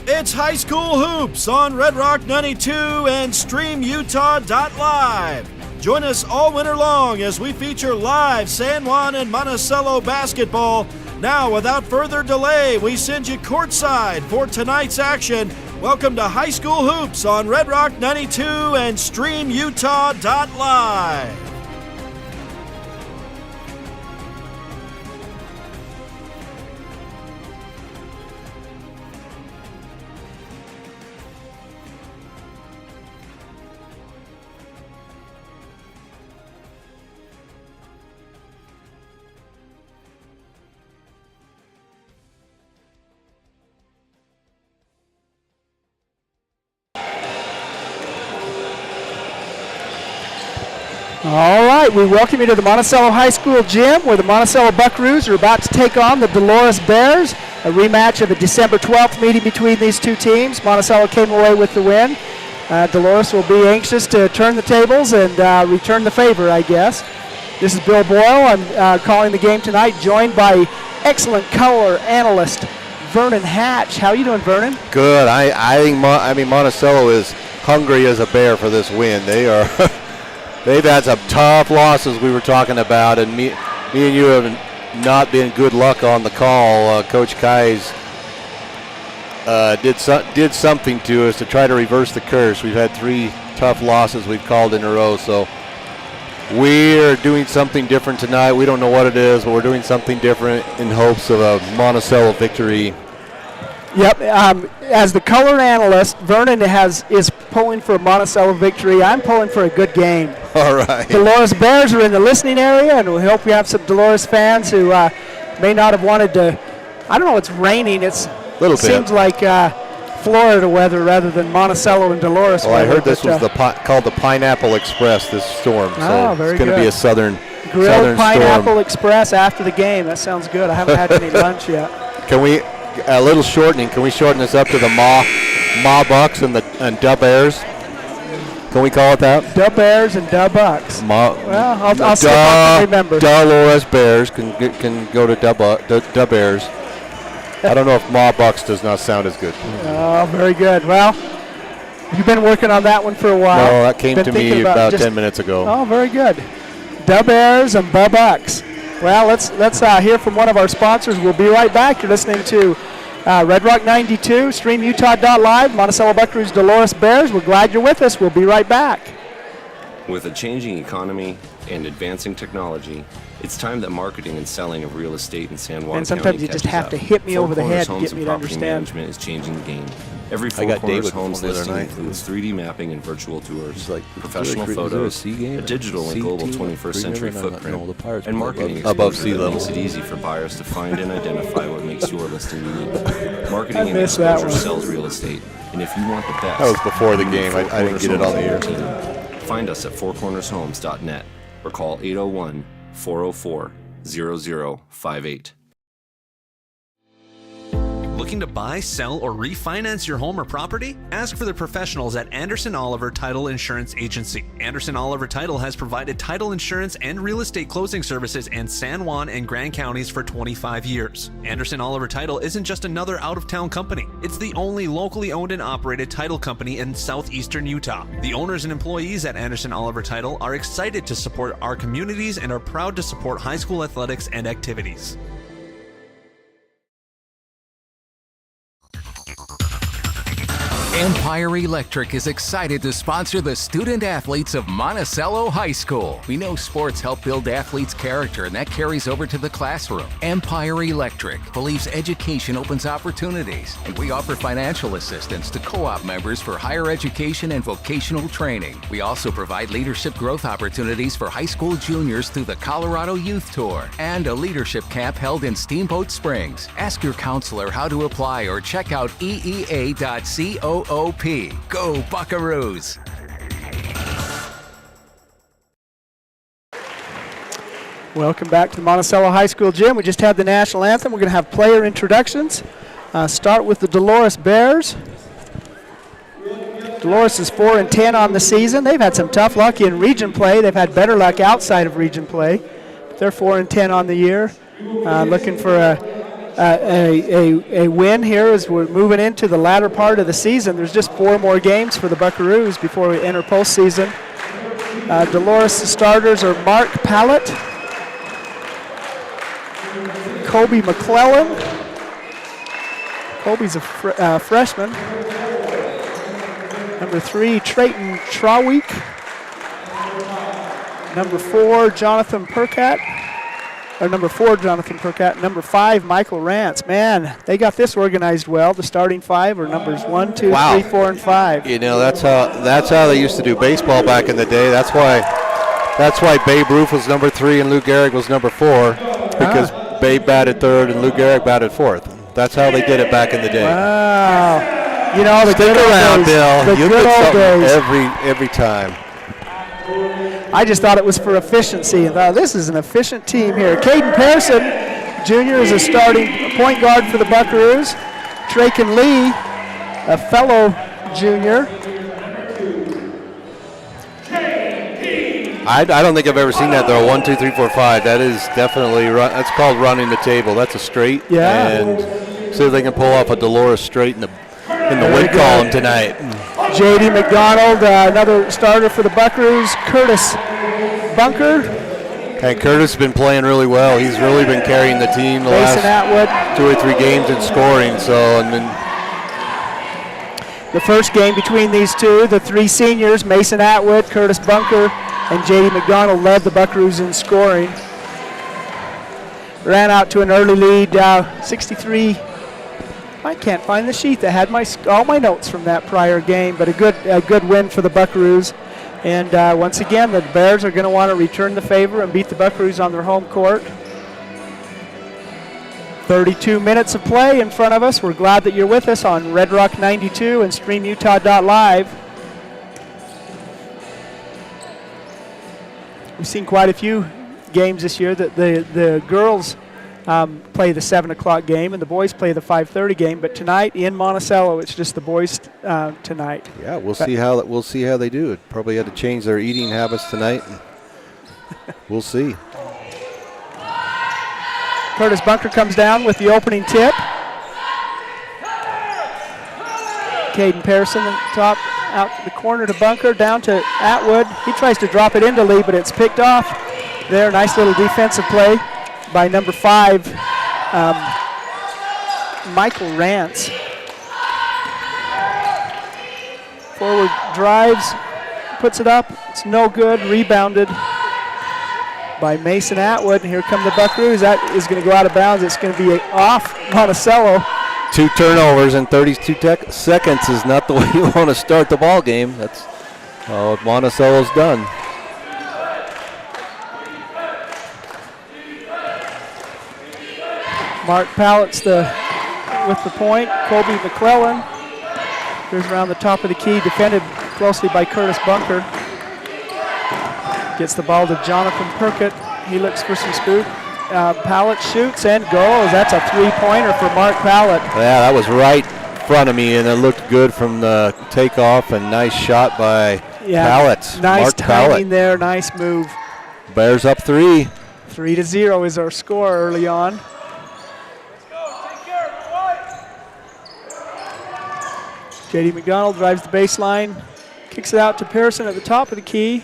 It's High School Hoops on Red Rock 92 and StreamUtah.live. Join us all winter long as we feature live San Juan and Monticello basketball. Now, without further delay, we send you courtside for tonight's action. Welcome to High School Hoops on Red Rock 92 and StreamUtah.live. All right, we welcome you to the Monticello High School gym where the Monticello Buckaroos are about to take on the Dolores Bears, a rematch of a December 12th meeting between these two teams. Monticello came away with the win. Dolores will be anxious to turn the tables and return the favor, I guess. This is Bill Boyle. I'm calling the game tonight, joined by excellent color analyst Vernon Hatch. How are you doing, Vernon? Good. I think Monticello is hungry as a bear for this win. They are. They've had some tough losses we were talking about, and me and you have not been good luck on the call. Coach Kais did something to us to try to reverse the curse. We've had 3 tough losses we've called in a row, so we're doing something different tonight. We don't know what it is, but we're doing something different in hopes of a Monticello victory. Yep, as the color analyst, Vernon is pulling for a Monticello victory. I'm pulling for a good game. All right. Dolores Bears are in the listening area, and we hope we have some Dolores fans who may not have wanted to. I don't know, it's raining. Seems like Florida weather rather than Monticello and Dolores weather. I heard this was called the Pineapple Express, this storm. So it's going to be a southern Pineapple storm. Express after the game. That sounds good. I haven't had any lunch yet. Can we, a little shortening, can we shorten this up to the Ma Bucks and Dub Bears? Can we call it that? Dub Bears and Dub Bucks. I'll see if I can remember. Dolores Bears can go to Dub Bears. I don't know if Ma Bucks does not sound as good. Oh, very good. Well, you've been working on that one for a while. No, that came to me about 10 minutes ago. Oh, very good. Dub Bears and Bub Bucks. Well, let's hear from one of our sponsors. We'll be right back. You're listening to Red Rock 92, StreamUtah.live, Monticello Buckaroos, Dolores Bears. We're glad you're with us. We'll be right back. With a changing economy and advancing technology, it's time that marketing and selling of real estate in San Juan and sometimes County you just have to hit me over the head to get me to understand. Management is changing the game. Every Four Corners Homes listing includes 3D mapping and virtual tours, professional photos, a digital and global 21st century footprint, and marketing above sea level. Makes it easy for buyers to find and identify what makes your listing unique. Marketing and exposure sells real estate, and if you want the best, that was before the game. I didn't get it on the air. Find us at fourcornershomes.net or call 801-404-0058. Looking to buy, sell, or refinance your home or property? Ask for the professionals at Anderson Oliver Title Insurance Agency. Anderson Oliver Title has provided title insurance and real estate closing services in San Juan and Grand Counties for 25 years. Anderson Oliver Title isn't just another out-of-town company. It's the only locally owned and operated title company in southeastern Utah. The owners and employees at Anderson Oliver Title are excited to support our communities and are proud to support high school athletics and activities. Empire Electric is excited to sponsor the student athletes of Monticello High School. We know sports help build athletes' character, and that carries over to the classroom. Empire Electric believes education opens opportunities, and we offer financial assistance to co-op members for higher education and vocational training. We also provide leadership growth opportunities for high school juniors through the Colorado Youth Tour and a leadership camp held in Steamboat Springs. Ask your counselor how to apply or check out eea.coop. Go Buckaroos! Welcome back to the Monticello High School gym. We just had the national anthem. We're going to have player introductions. Start with the Dolores Bears. Dolores is 4-10 on the season. They've had some tough luck in region play. They've had better luck outside of region play. But they're 4-10 on the year. Looking for a a win here as we're moving into the latter part of the season. There's just 4 more games for the Buckaroos before we enter postseason. Dolores starters are Mark Pallett, Kobe McClellan. Kobe's a freshman. Number 3, Trayton Traweek. Number 4, Jonathan Percat. Number 4, Jonathan Percat. Number 5, Michael Rance. Man, they got this organized well. The starting 5 are numbers 1, 2, 3, 4, and 5. You know, that's how they used to do baseball back in the day. That's why Babe Ruth was number 3 and Lou Gehrig was number 4, because Babe batted 3rd and Lou Gehrig batted 4th. That's how they did it back in the day. Wow. You know, the Stick good old around, days. Bill. The You good get old something days. every time. I just thought it was for efficiency, and thought this is an efficient team here. Caden Pearson, Jr. is a starting point guard for the Buckaroos. Traken Lee, a fellow junior. I don't think I've ever seen that though. 1, 2, 3, 4, 5. That is definitely that's called running the table. That's a straight. Yeah. And see if they can pull off a Dolores straight in the win column tonight. J.D. McDonald, another starter for the Buckaroos. Curtis Bunker. And Curtis has been playing really well. He's really been carrying the team the Mason last Atwood. 2 or 3 games in scoring. So, and then the first game between these two, the 3 seniors, Mason Atwood, Curtis Bunker, and J.D. McDonald led the Buckaroos in scoring. Ran out to an early lead, 63. I can't find the sheet that had all my notes from that prior game, but a good win for the Buckaroos. And once again, the Bears are going to want to return the favor and beat the Buckaroos on their home court. 32 minutes of play in front of us. We're glad that you're with us on Red Rock 92 and StreamUtah.live. We've seen quite a few games this year. That the girls play the 7 o'clock game and the boys play the 5:30 game. But tonight in Monticello, it's just the boys tonight. yeah, we'll see how they do. It probably had to change their eating habits tonight. We'll see. Curtis Bunker comes down with the opening tip. Caden Pearson top out the corner to Bunker, down to Atwood. He tries to drop it into Lee, but it's picked off there. Nice little defensive play by number 5, Michael Rance. Forward drives, puts it up. It's no good. Rebounded by Mason Atwood. And here come the Buckaroos. That is going to go out of bounds. It's going to be off Monticello. 2 turnovers in 32 seconds is not the way you want to start the ball game. That's what Monticello's done. Mark Pallett's with the point. Kobe McClellan goes around the top of the key, defended closely by Curtis Bunker. Gets the ball to Jonathan Perkett. He looks for some scoop. Pallett shoots and goes. That's a 3-pointer for Mark Pallett. Yeah, that was right in front of me, and it looked good from the takeoff, and nice shot by Pallett. Nice Mark timing Pallett. there, nice move. Bears up 3. 3-0 is our score early on. J.D. McDonald drives the baseline, kicks it out to Pearson at the top of the key.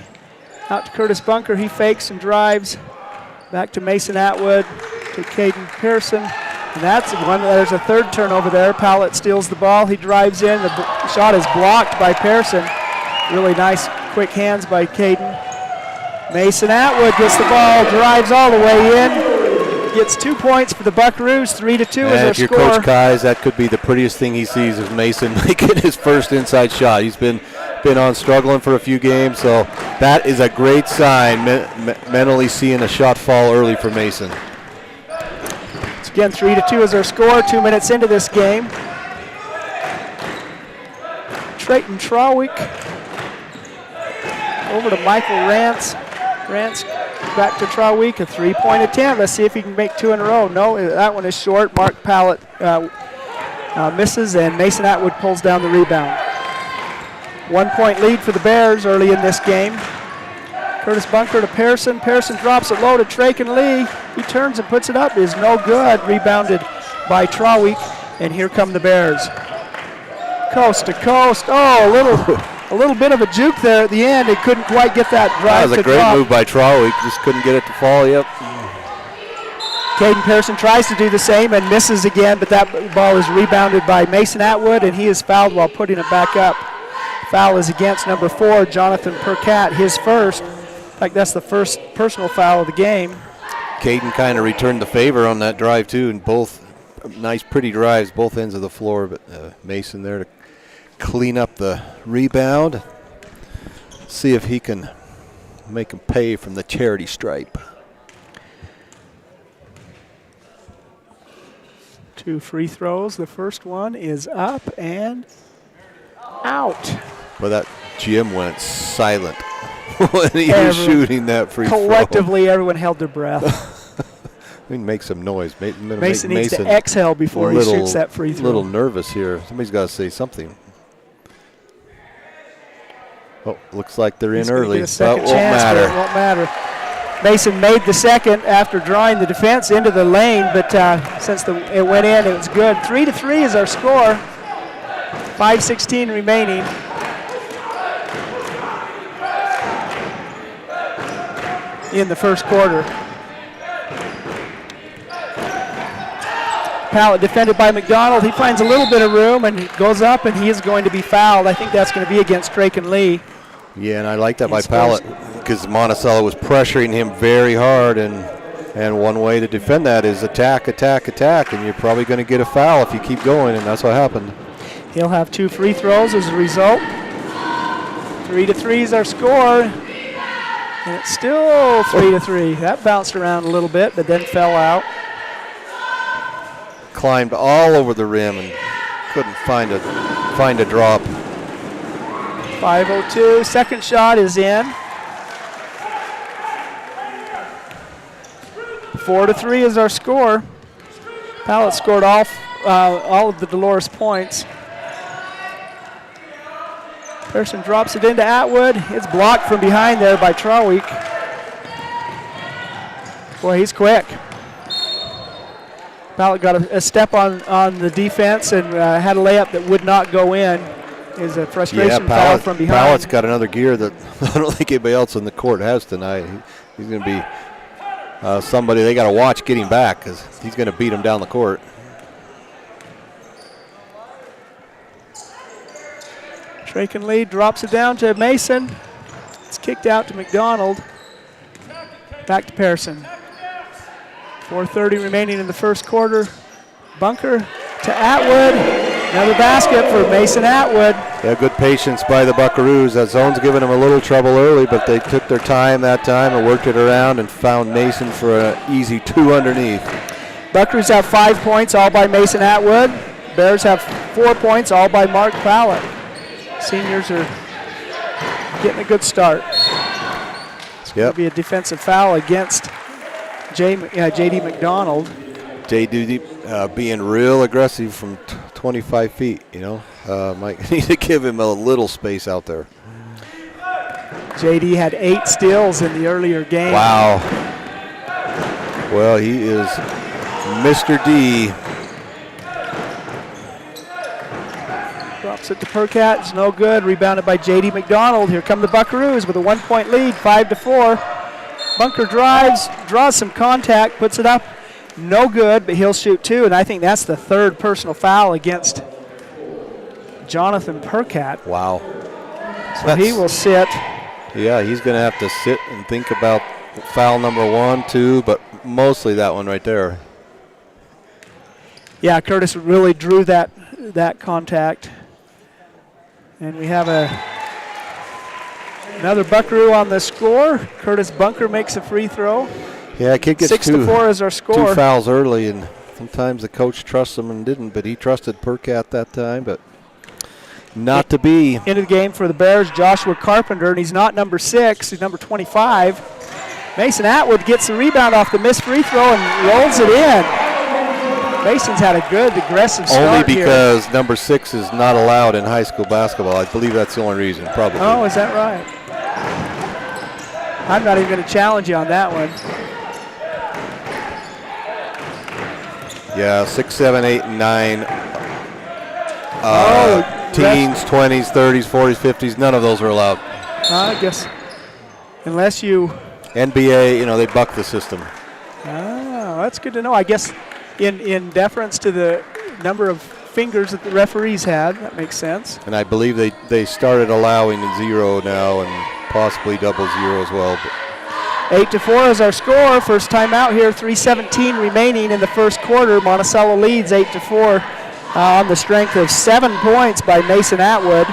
Out to Curtis Bunker, he fakes and drives. Back to Mason Atwood, to Caden Pearson. And that's one. There's a 3rd turnover there. Pallett steals the ball. He drives in. The shot is blocked by Pearson. Really nice, quick hands by Caden. Mason Atwood gets the ball, drives all the way in. Gets 2 points for the Buckaroos. 3-2 is our if you're score. Coach Kais, that could be the prettiest thing he sees is Mason making his first inside shot. He's been on struggling for a few games, so that is a great sign, mentally seeing a shot fall early for Mason. It's again 3-2 is our score. 2 minutes into this game. Trayton Traweek over to Michael Rance. Rance back to Traweek, a 3-point attempt. Let's see if he can make 2 in a row. No, that one is short. Mark Pallett misses, and Mason Atwood pulls down the rebound. 1-point lead for the Bears early in this game. Curtis Bunker to Pearson. Pearson drops it low to Traken Lee. He turns and puts it up. Is no good. Rebounded by Trawick, and here come the Bears. Coast to coast. Oh, a little bit of a juke there at the end. It couldn't quite get that drive to drop. That was a great move by Trawick. Just couldn't get it to fall. Yep. Caden Pearson tries to do the same and misses again, but that ball is rebounded by Mason Atwood, and he is fouled while putting it back up. Foul is against number 4, Jonathan Percat, his first. In fact, that's the first personal foul of the game. Caden kind of returned the favor on that drive, too, and both nice, pretty drives, both ends of the floor, but Mason there to clean up the rebound. See if he can make him pay from the charity stripe. 2 free throws. The first one is up and out. Well, that gym went silent when he was shooting that free throw. Collectively, everyone held their breath. I mean, make some noise. Mason needs to exhale before he shoots that free throw. A little nervous here. Somebody's got to say something. Oh, looks like they're in early. So it won't matter. Mason made the second after drawing the defense into the lane, but since it went in, it was good. 3-3 is our score. 5:16 remaining. In the first quarter. Pallett defended by McDonald. He finds a little bit of room and he goes up, and he is going to be fouled. I think that's going to be against Draken Lee. Yeah, and I like that by Pallett because Monticello was pressuring him very hard, and one way to defend that is attack, and you're probably going to get a foul if you keep going, and that's what happened. He'll have 2 free throws as a result. 3-3 is our score, and it's still 3-3. That bounced around a little bit, but then fell out. Climbed all over the rim and couldn't find a drop. 5:02. Second shot is in. 4-3 is our score. Pallett scored all of the Dolores points. Pearson drops it into Atwood. It's blocked from behind there by Trawick. Boy, he's quick. Pallett got a step on the defense and had a layup that would not go in. Is a frustration foul from behind. Pallett's got another gear that I don't think anybody else in the court has tonight. He's going to be somebody they got to watch getting back because he's going to beat him down the court. Draken Lee drops it down to Mason. It's kicked out to McDonald. Back to Pearson. 4:30 remaining in the first quarter. Bunker to Atwood. Another basket for Mason Atwood. Yeah, good patience by the Buckaroos. That zone's giving them a little trouble early, but they took their time that time and worked it around and found Mason for an easy 2 underneath. Buckaroos have 5 points, all by Mason Atwood. Bears have 4 points, all by Mark Pallett. Seniors are getting a good start. It's going to be a defensive foul against J.D. McDonald. J.D. Being real aggressive from 25 feet, might need to give him a little space out there. J.D. had 8 steals in the earlier game. Wow. Well, he is Mr. D. Drops it to Percat. It's no good. Rebounded by J.D. McDonald. Here come the Buckaroos with a 1-point lead, 5-4. Bunker drives, draws some contact, puts it up. No good, but he'll shoot 2, and I think that's the 3rd personal foul against Jonathan Percat. Wow. So he will sit. Yeah, he's going to have to sit and think about foul number 1, 2, but mostly that one right there. Yeah, Curtis really drew that contact. And we have another Buckaroo on the score. Curtis Bunker makes a free throw. Yeah, kid gets 6-4 is our score. 2 fouls early, and sometimes the coach trusts him and didn't, but he trusted Percat that time, but not to be. Into the game for the Bears, Joshua Carpenter, and he's not number 6, he's number 25. Mason Atwood gets the rebound off the missed free throw and rolls it in. Mason's had a good aggressive start only because here. Number 6 is not allowed in high school basketball. I believe that's the only reason, probably. Oh, is that right? I'm not even going to challenge you on that one. Yeah, 6, 7, 8, and 9. Teens, 20s, 30s, 40s, 50s, none of those are allowed. I guess unless you... NBA, they buck the system. Oh, that's good to know. I guess in deference to the number of fingers that the referees had, that makes sense. And I believe they started allowing 0 now and possibly double 0 as well. 8-4 is our score. First time out here, 3:17 remaining in the first quarter. Monticello leads 8-4 on the strength of 7 points by Mason Atwood.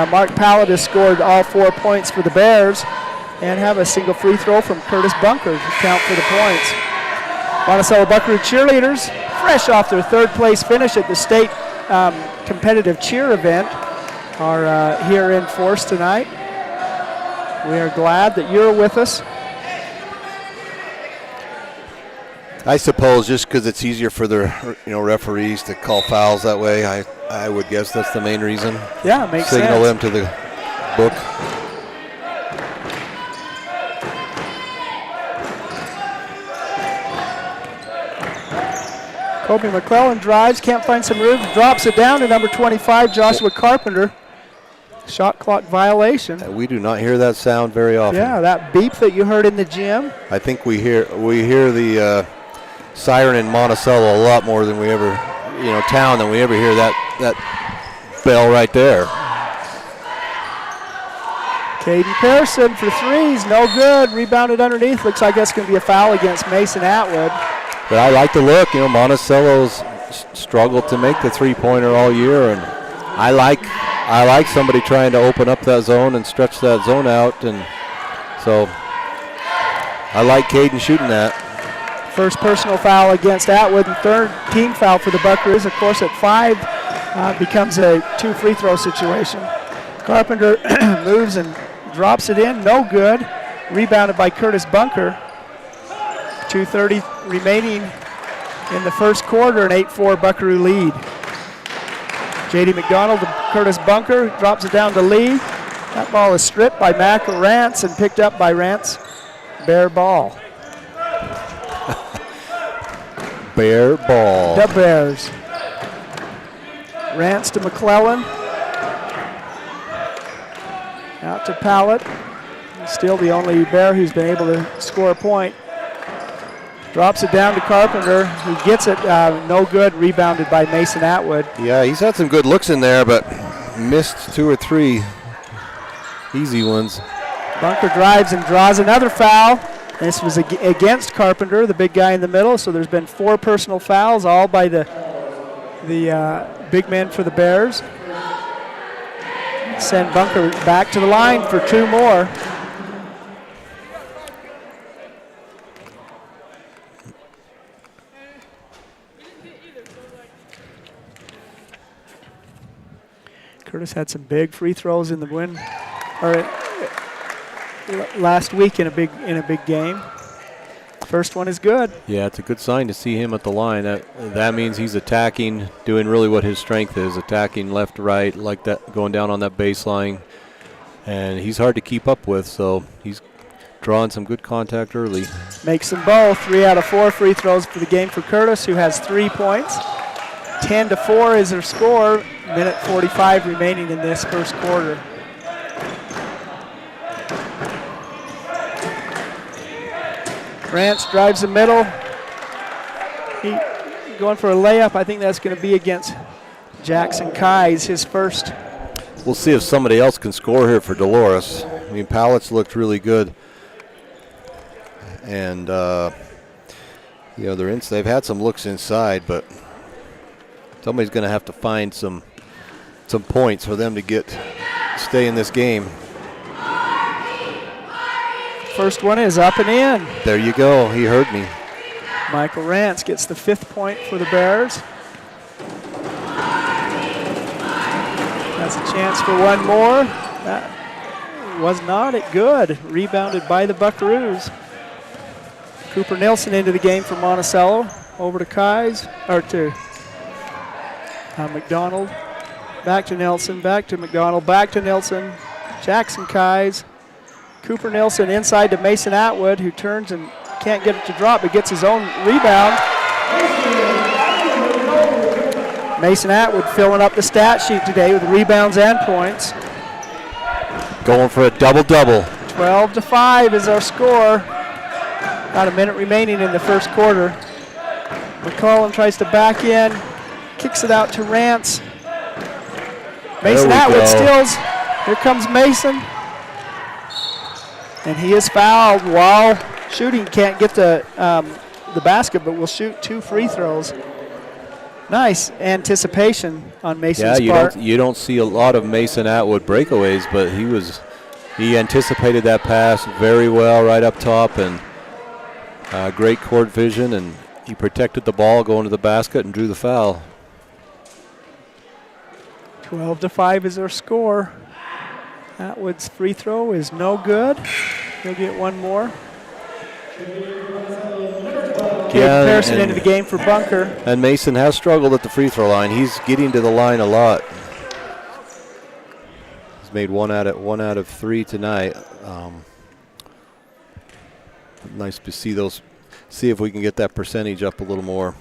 Mark Pallett has scored all 4 points for the Bears and have a single free throw from Curtis Bunker to count for the points. Monticello Buckaroo cheerleaders, fresh off their third place finish at the state competitive cheer event, are here in force tonight. We are glad that you're with us. I suppose just because it's easier for the referees to call fouls that way, I would guess that's the main reason. Yeah, it makes sense. Signal them to the book. Kobe McClellan drives, can't find some room, drops it down to number 25, Joshua Carpenter. Shot clock violation. We do not hear that sound very often. Yeah, that beep that you heard in the gym. I think we hear the siren in Monticello a lot more than we ever, town than we ever hear that bell right there. Caden Pearson for threes, no good. Rebounded underneath. Looks like that's going to be a foul against Mason Atwood. But I like the look. Monticello's struggled to make the three-pointer all year, and I like somebody trying to open up that zone and stretch that zone out, and so I like Caden shooting that. First personal foul against Atwood and third team foul for the Buckaroos. Of course, at 5 becomes a 2 free throw situation. Carpenter moves and drops it in, no good. Rebounded by Curtis Bunker. 2:30 remaining in the first quarter, an 8-4 Buckaroo lead. J.D. McDonald to Curtis Bunker, drops it down to Lee. That ball is stripped by Mac Rance and picked up by Rance. Bear ball. Bear ball. The Bears. Rance to McClellan. Out to Pallett. Still the only Bear who's been able to score a point. Drops it down to Carpenter, who gets it no good, rebounded by Mason Atwood. Yeah, he's had some good looks in there, but missed 2 or 3 easy ones. Bunker drives and draws another foul. This was against Carpenter, the big guy in the middle, so there's been 4 personal fouls, all by the big men for the Bears. Send Bunker back to the line for 2 more. Curtis had some big free throws in the win, or last week in a big game. First one is good. Yeah, it's a good sign to see him at the line. That means he's attacking, doing really what his strength is, attacking left to right, like that, going down on that baseline. And he's hard to keep up with, so he's drawing some good contact early. Makes them both. 3 out of 4 free throws for the game for Curtis, who has 3 points. 10-4 is their score. Minute 45 remaining in this first quarter. Rance drives the middle. He going for a layup. I think that's going to be against Jackson Keyes, his first. We'll see if somebody else can score here for Dolores. I mean, Pallett's looked really good. And, they've had some looks inside, but somebody's going to have to find some points for them to stay in this game. First one is up and in. There you go. He heard me. Michael Rance gets the 5th point for the Bears. That's a chance for one more. That was not good. Rebounded by the Buckaroos. Cooper Nilsson into the game for Monticello. Over to Keyes, or to McDonald. Back to Nelson, back to McDonald, back to Nilsson. Jackson Keyes. Cooper Nilsson inside to Mason Atwood, who turns and can't get it to drop, but gets his own rebound. Mason Atwood filling up the stat sheet today with rebounds and points. Going for a double-double. 12-5 is our score. About a minute remaining in the first quarter. McCollum tries to back in, kicks it out to Rance. Mason Atwood steals. Here comes Mason. And he is fouled while shooting. Can't get the basket, but will shoot 2 free throws. Nice anticipation on Mason's part. You don't see a lot of Mason Atwood breakaways, but he anticipated that pass very well right up top, and great court vision, and he protected the ball going to the basket and drew the foul. 12-5 is our score. Atwood's free throw is no good. He'll get one more. Caden Pearson into the game for Bunker. And Mason has struggled at the free throw line. He's getting to the line a lot. He's made one out of 3 tonight. Nice to see those. See if we can get that percentage up a little more.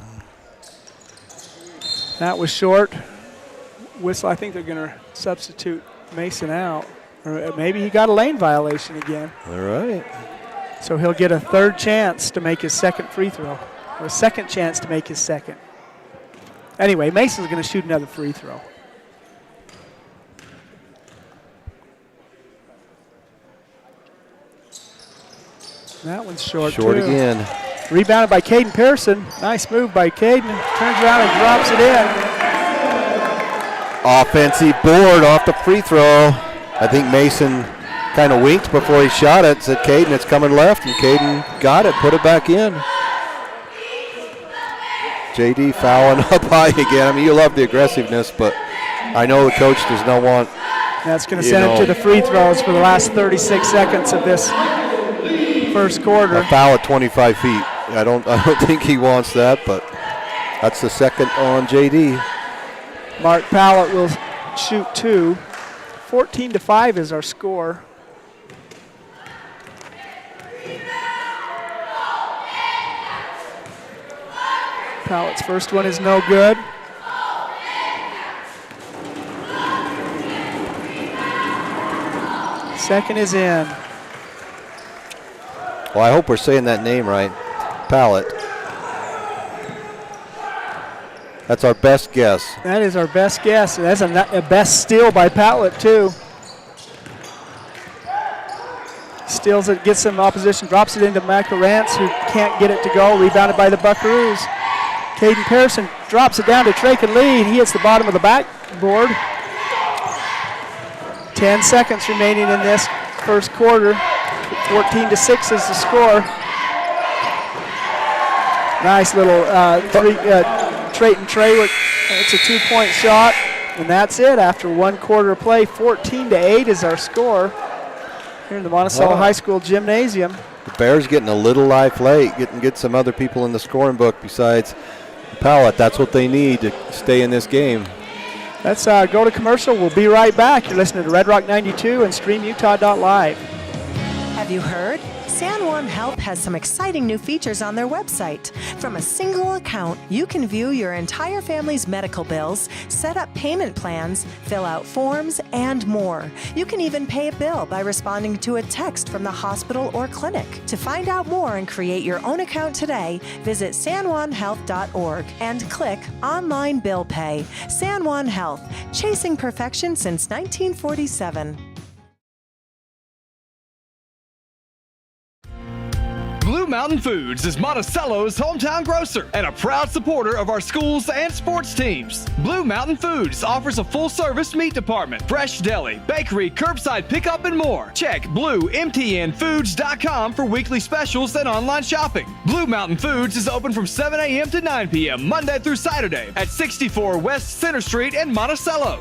That was short. Whistle. I think they're going to substitute Mason out, or maybe he got a lane violation again. All right. So he'll get a third chance to make his second free throw, or a second chance to make his second. Anyway, Mason's going to shoot another free throw. That one's short Short too. again. Rebounded by Caden Pearson. Nice move by Caden. Turns around and drops it in. Offensive board off the free throw. I think Mason kind of winked before he shot it, said Caden, it's coming left, and Caden got it, put it back in. JD fouling up high again. I mean, you love the aggressiveness, but I know the coach does not want. That's going to send him to the free throws for the last 36 seconds of this first quarter. A foul at 25 feet. I don't think he wants that, but that's the second on JD. Mark Pallett will shoot 2. 14-5 is our score. Pallett's first one is no good. Second is in. Well, I hope we're saying that name right. Pallett. That's our best guess. That is our best guess. That's a best steal by Pallett, too. Steals it, gets some opposition, drops it into Michael Rance, who can't get it to go. Rebounded by the Buckaroos. Caden Pearson drops it down to Traken Lee. He hits the bottom of the backboard. 10 seconds remaining in this first quarter. 14-6 is the score. Nice little Trayton Trey. It's a 2-point shot, and that's it after one quarter play. 14-8 is our score here in the Monticello High School gymnasium. The Bears getting a little life late, get some other people in the scoring book besides Pallett. That's what they need to stay in this game. Let's go to commercial. We'll be right back. You're listening to Red Rock 92 and StreamUtah.live. Have you heard? San Juan Health has some exciting new features on their website. From a single account, you can view your entire family's medical bills, set up payment plans, fill out forms, and more. You can even pay a bill by responding to a text from the hospital or clinic. To find out more and create your own account today, visit sanjuanhealth.org and click Online Bill Pay. San Juan Health, chasing perfection since 1947. Blue Mountain Foods is Monticello's hometown grocer and a proud supporter of our schools and sports teams. Blue Mountain Foods offers a full-service meat department, fresh deli, bakery, curbside pickup, and more. Check BlueMTNFoods.com for weekly specials and online shopping. Blue Mountain Foods is open from 7 a.m. to 9 p.m. Monday through Saturday at 64 West Center Street in Monticello.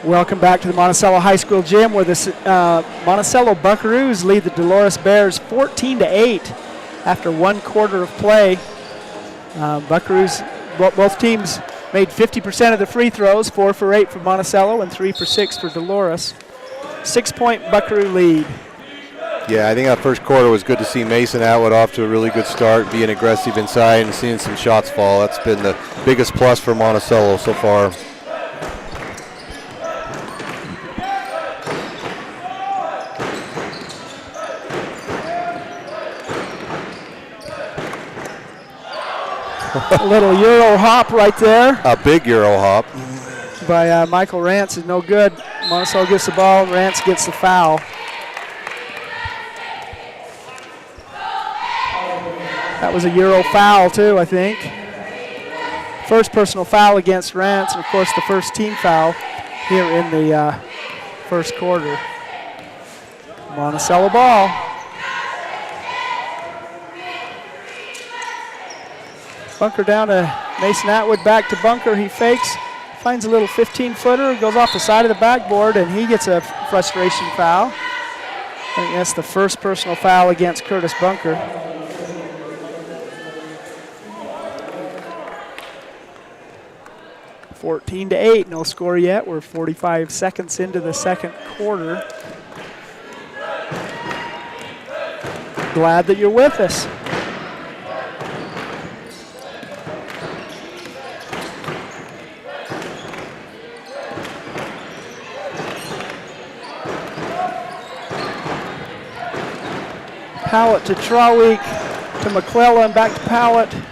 Welcome back to the Monticello High School gym, where the Monticello Buckaroos lead the Dolores Bears 14-8 after one quarter of play. Buckaroos, both teams made 50% of the free throws, 4 for 8 for Monticello and 3 for 6 for Dolores. 6-point Buckaroo lead. Yeah, I think that first quarter was good to see Mason Atwood off to a really good start, being aggressive inside and seeing some shots fall. That's been the biggest plus for Monticello so far. A little Euro hop right there. A big Euro hop. By Michael Rance is no good. Monticello gets the ball, Rance gets the foul. That was a Euro foul too, I think. First personal foul against Rance, and of course the first team foul here in the first quarter. Monticello ball. Bunker down to Mason Atwood, back to Bunker. He fakes, finds a little 15-footer, goes off the side of the backboard, and he gets a frustration foul. I think that's the first personal foul against Curtis Bunker. (14-8), no score yet. We're 45 seconds into the second quarter. Glad that you're with us. Powlett to Trawick, to McClellan, back to Powlett.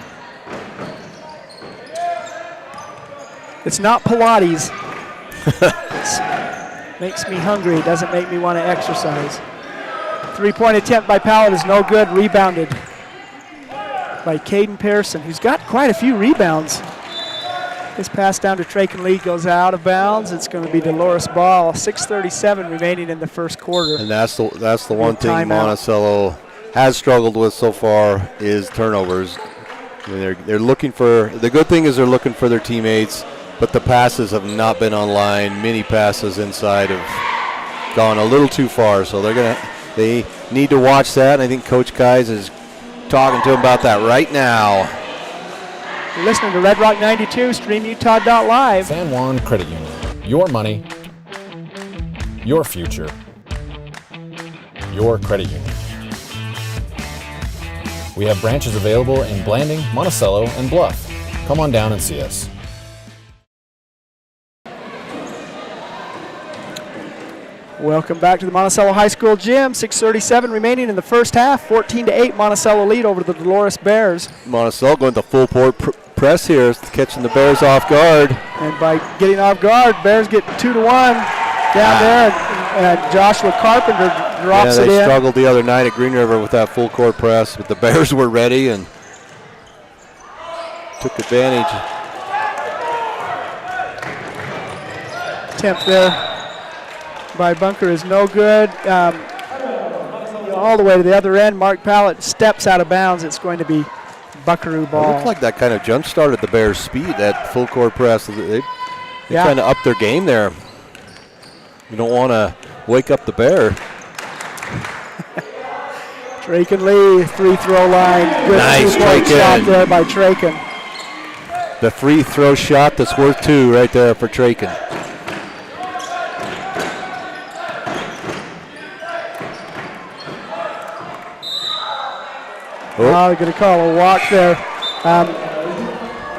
It's not Pilates. It makes me hungry. It doesn't make me want to exercise. Three-point attempt by Powlett is no good. Rebounded by Caden Pearson, who's got quite a few rebounds. This pass down to Traken Lee goes out of bounds. It's going to be Dolores ball. 6:37 remaining in the first quarter. And that's the one thing Monticello has struggled with so far is turnovers. I mean, they're looking for, the good thing is they're looking for their teammates, but the passes have not been online. Many passes inside have gone a little too far, so they need to watch that. And I think Coach Keyes is talking to them about that right now. You're listening to Red Rock 92, StreamUtah.live. San Juan Credit Union. Your money, your future, your credit union. We have branches available in Blanding, Monticello, and Bluff. Come on down and see us. Welcome back to the Monticello High School gym. 6:37 remaining in the first half. 14-8 Monticello lead over the Dolores Bears. Monticello going to full court press here, catching the Bears off guard. And by getting off guard, Bears get 2-1 down there, and Joshua Carpenter drops it in. They struggled the other night at Green River with that full court press, but the Bears were ready and took advantage. Attempt there by Bunker is no good. All the way to the other end, Mark Powlett steps out of bounds. It's going to be Buckaroo ball. It looked like that kind of jump started the Bears' speed, that full court press. They're trying to up their game there. You don't want to wake up the Bear. Traken Lee, free throw line. Good nice shot there by Traken. The free throw shot that's worth 2 right there for Traken. They're going to call a walk there.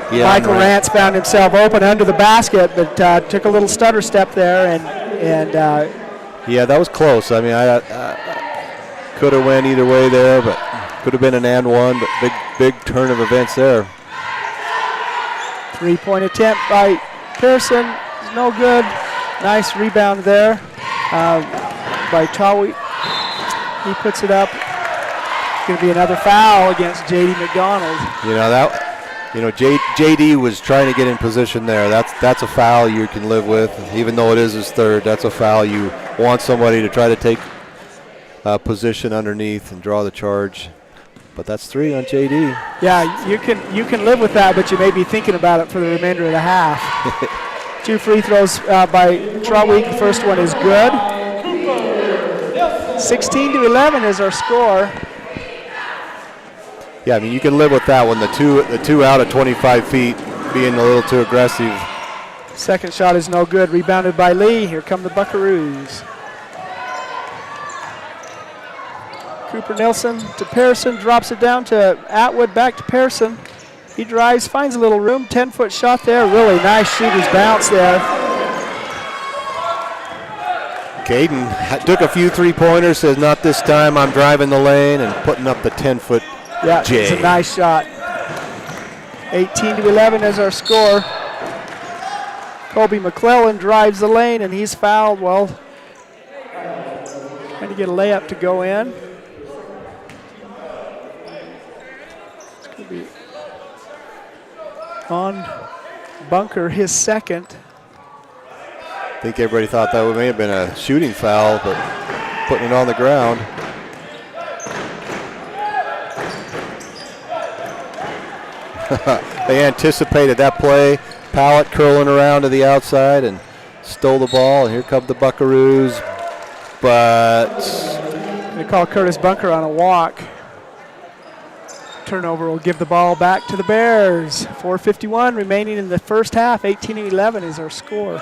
Michael Rance found himself open under the basket, but took a little stutter step there, and yeah, that was close. I mean, I could have went either way there, but could have been an and one, but big turn of events there. 3-point attempt by Pearson is no good. Nice rebound there by Tawi. He puts it up. Going to be another foul against J.D. McDonald. J.D. was trying to get in position there. That's a foul you can live with, even though it is his third. That's a foul you want somebody to try to take position underneath and draw the charge. But that's 3 on J.D. Yeah, you can live with that, but you may be thinking about it for the remainder of the half. 2 free throws by Trawick. The first one is good. 16-11 is our score. Yeah, I mean, you can live with that one. The two out of 25 feet being a little too aggressive. Second shot is no good. Rebounded by Lee. Here come the Buckaroos. Cooper Nelson to Pearson, drops it down to Atwood, back to Pearson. He drives, finds a little room, 10-foot shot there. Really nice shooter's bounce there. Caden took a few three-pointers, says not this time, I'm driving the lane and putting up the 10-foot Yeah, J. it's a nice shot. 18-11 is our score. Colby McClellan drives the lane and he's fouled. Well, trying to get a layup to go in. It's going to be on Bunker, his second. I think everybody thought that may have been a shooting foul, but putting it on the ground. They anticipated that play. Pallett curling around to the outside and stole the ball. And here come the Buckaroos, but They call Curtis Bunker on a walk. Turnover will give the ball back to the Bears. 4:51 remaining in the first half. 18-11 is our score.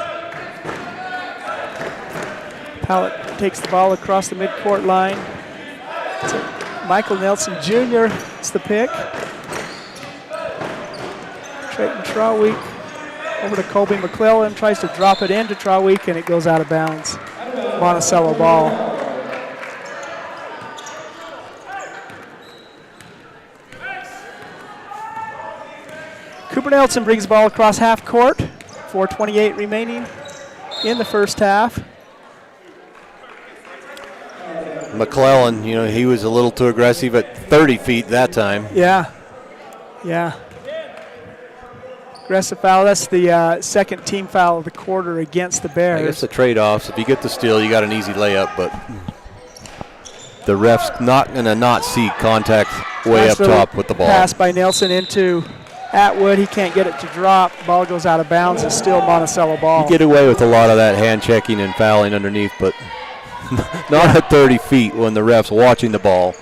Pallett takes the ball across the midcourt line. To Michael Nelson Jr. It's the pick. Trayton Traweek over to Colby McClellan. Tries to drop it into Traweek and it goes out of bounds. Monticello ball. Cooper Nelson brings the ball across half court. 4:28 remaining in the first half. McClellan, you know, he was a little too aggressive at 30 feet that time. Yeah. Aggressive foul. That's the second team foul of the quarter against the Bears. I guess the trade-offs, if you get the steal, you got an easy layup, but the ref's not going to not see contact way up top with the ball. Pass by Nelson into Atwood. He can't get it to drop. Ball goes out of bounds. It's still Monticello ball. You get away with a lot of that hand checking and fouling underneath, but not at 30 feet when the ref's watching the ball.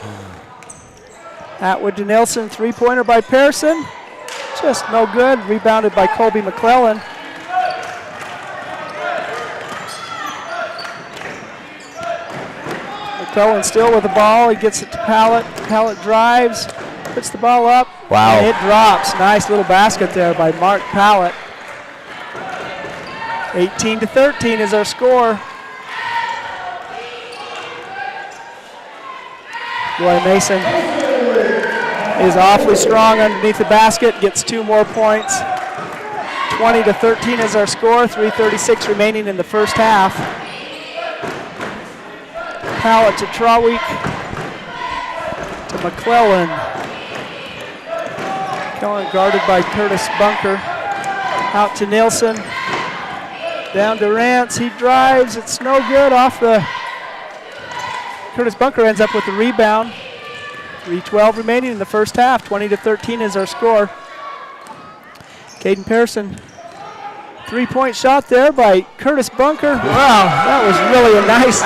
Atwood to Nelson. Three-pointer by Pearson. Just no good. Rebounded by Colby McClellan. McClellan still with the ball. He gets it to Pallett. Pallett drives, puts the ball up. Wow. And it drops. Nice little basket there by Mark Pallett. 18-13 is our score. Roy Mason is awfully strong underneath the basket, gets 2 more points. 20-13 is our score, 3:36 remaining in the first half. Pallett to Traweek, to McClellan. McClellan guarded by Curtis Bunker. Out to Nilsson, down to Rance, he drives, it's no good off the, Curtis Bunker ends up with the rebound. 3:12 remaining in the first half. 20-13 is our score. Caden Pearson, three-point shot there by Curtis Bunker. Wow, that was really a nice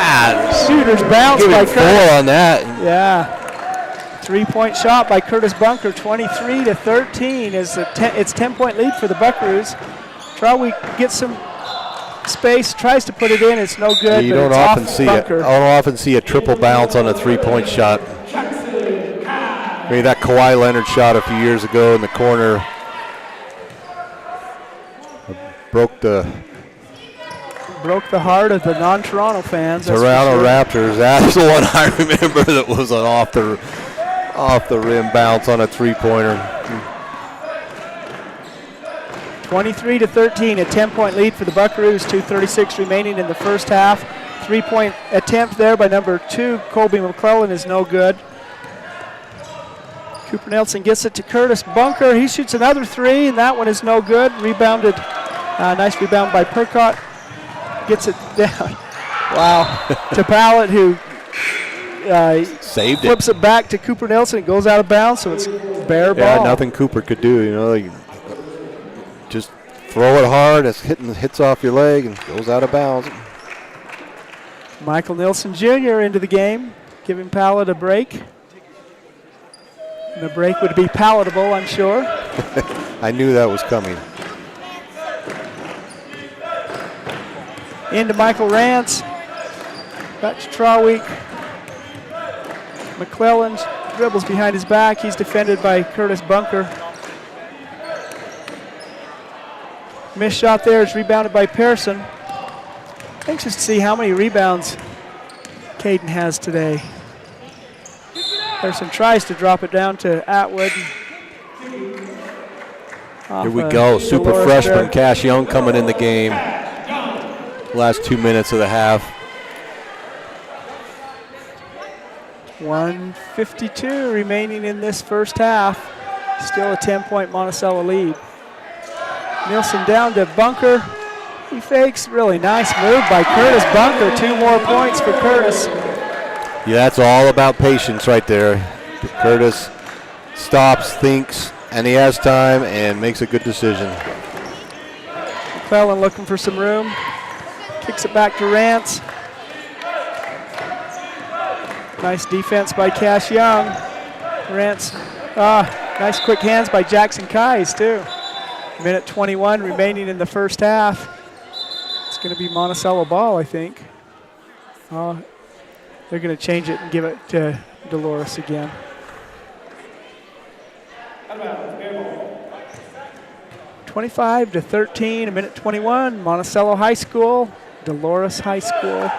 shooter's bounce by Curtis. 4 on that. Yeah. Three-point shot by Curtis Bunker. 23-13 is it's 10-point lead for the Buckaroos. Traweek gets some space, tries to put it in. It's no good. You but don't it's often off see it. Bunker. I don't often see a triple bounce on a three-point shot. Maybe that Kawhi Leonard shot a few years ago in the corner broke the heart of the non-Toronto fans. Toronto Raptors. That's the one I remember that was an off the rim bounce on a three-pointer. 23-13, a 10-point lead for the Buckaroos. 2:36 remaining in the first half. Three-point attempt there by number 2, Colby McClellan, is no good. Cooper Nelson gets it to Curtis Bunker. He shoots another three, and that one is no good. Rebounded. Nice rebound by Percott. Gets it down. Wow. To Pallett, who saved flips it back to Cooper Nelson. It goes out of bounds, so it's Bear ball. Yeah, nothing Cooper could do. You know, just throw it hard. It's hits off your leg and goes out of bounds. Michael Nilsson Jr. into the game, giving Pallett a break. And the break would be palatable, I'm sure. I knew that was coming. Into Michael Rance. Back to Traweek. McClellan dribbles behind his back. He's defended by Curtis Bunker. Missed shot there is rebounded by Pearson. Anxious to see how many rebounds Caden has today. Pearson tries to drop it down to Atwood. Here we go, super Dolores freshman there. Cash Young coming in the game. Last 2 minutes of the half. 1:52 remaining in this first half. Still a 10-point Monticello lead. Nielsen down to Bunker. He fakes. Really nice move by Curtis Bunker. 2 more points for Curtis. Yeah, that's all about patience right there. Curtis stops, thinks, and he has time and makes a good decision. McClellan looking for some room. Kicks it back to Rance. Nice defense by Cash Young. Rance, nice quick hands by Jackson Kais too. Minute 21 remaining in the first half. It's going to be Monticello ball, I think. They're going to change it and give it to Dolores again. 25-13, a minute 21. Monticello High School, Dolores High School.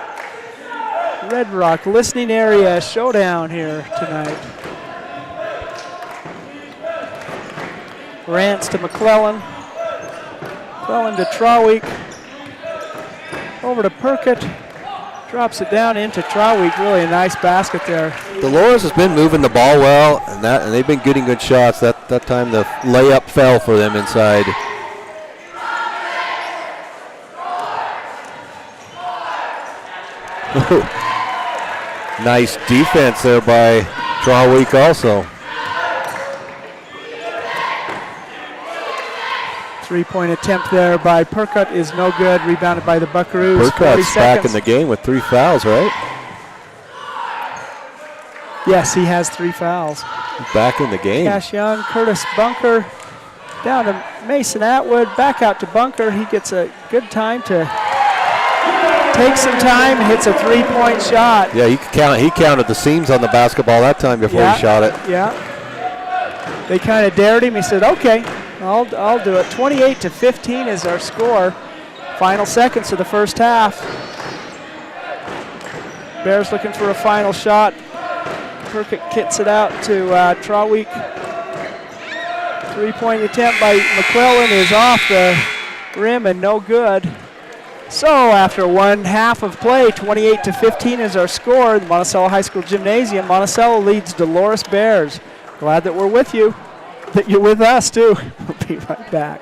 Red Rock listening area showdown here tonight. Rance to McClellan. McClellan to Trawick. Over to Perkett. Drops it down into Trawick. Really a nice basket there. Dolores has been moving the ball well, and they've been getting good shots. That time the layup fell for them inside. Nice defense there by Trawick also. 3-point attempt there by Perkett is no good. Rebounded by the Buckaroos. Perkett's back in the game with 3 fouls, right? Yes, he has 3 fouls. Back in the game. Cash Young, Curtis Bunker, down to Mason Atwood, back out to Bunker. He gets a good time to take some time, hits a 3-point shot. Yeah, he counted the seams on the basketball that time before he shot it. Yeah. They kind of dared him. He said, okay, I'll do it. 28-15 is our score. Final seconds of the first half. Bears looking for a final shot. Perkett kicks it out to Trawick. 3-point attempt by McClellan is off the rim and no good. So after one half of play, 28-15 is our score. The Monticello High School Gymnasium. Monticello leads Dolores Bears. Glad that we're with you, that you're with us too. We'll be right back.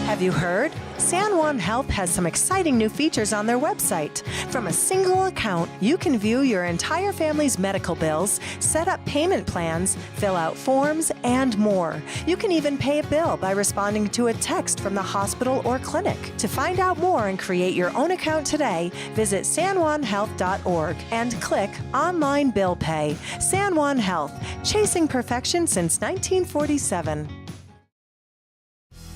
Have you heard? San Juan Health has some exciting new features on their website. From a single account, you can view your entire family's medical bills, set up payment plans, fill out forms, and more. You can even pay a bill by responding to a text from the hospital or clinic. To find out more and create your own account today, visit sanjuanhealth.org and click Online Bill Pay. San Juan Health, chasing perfection since 1947.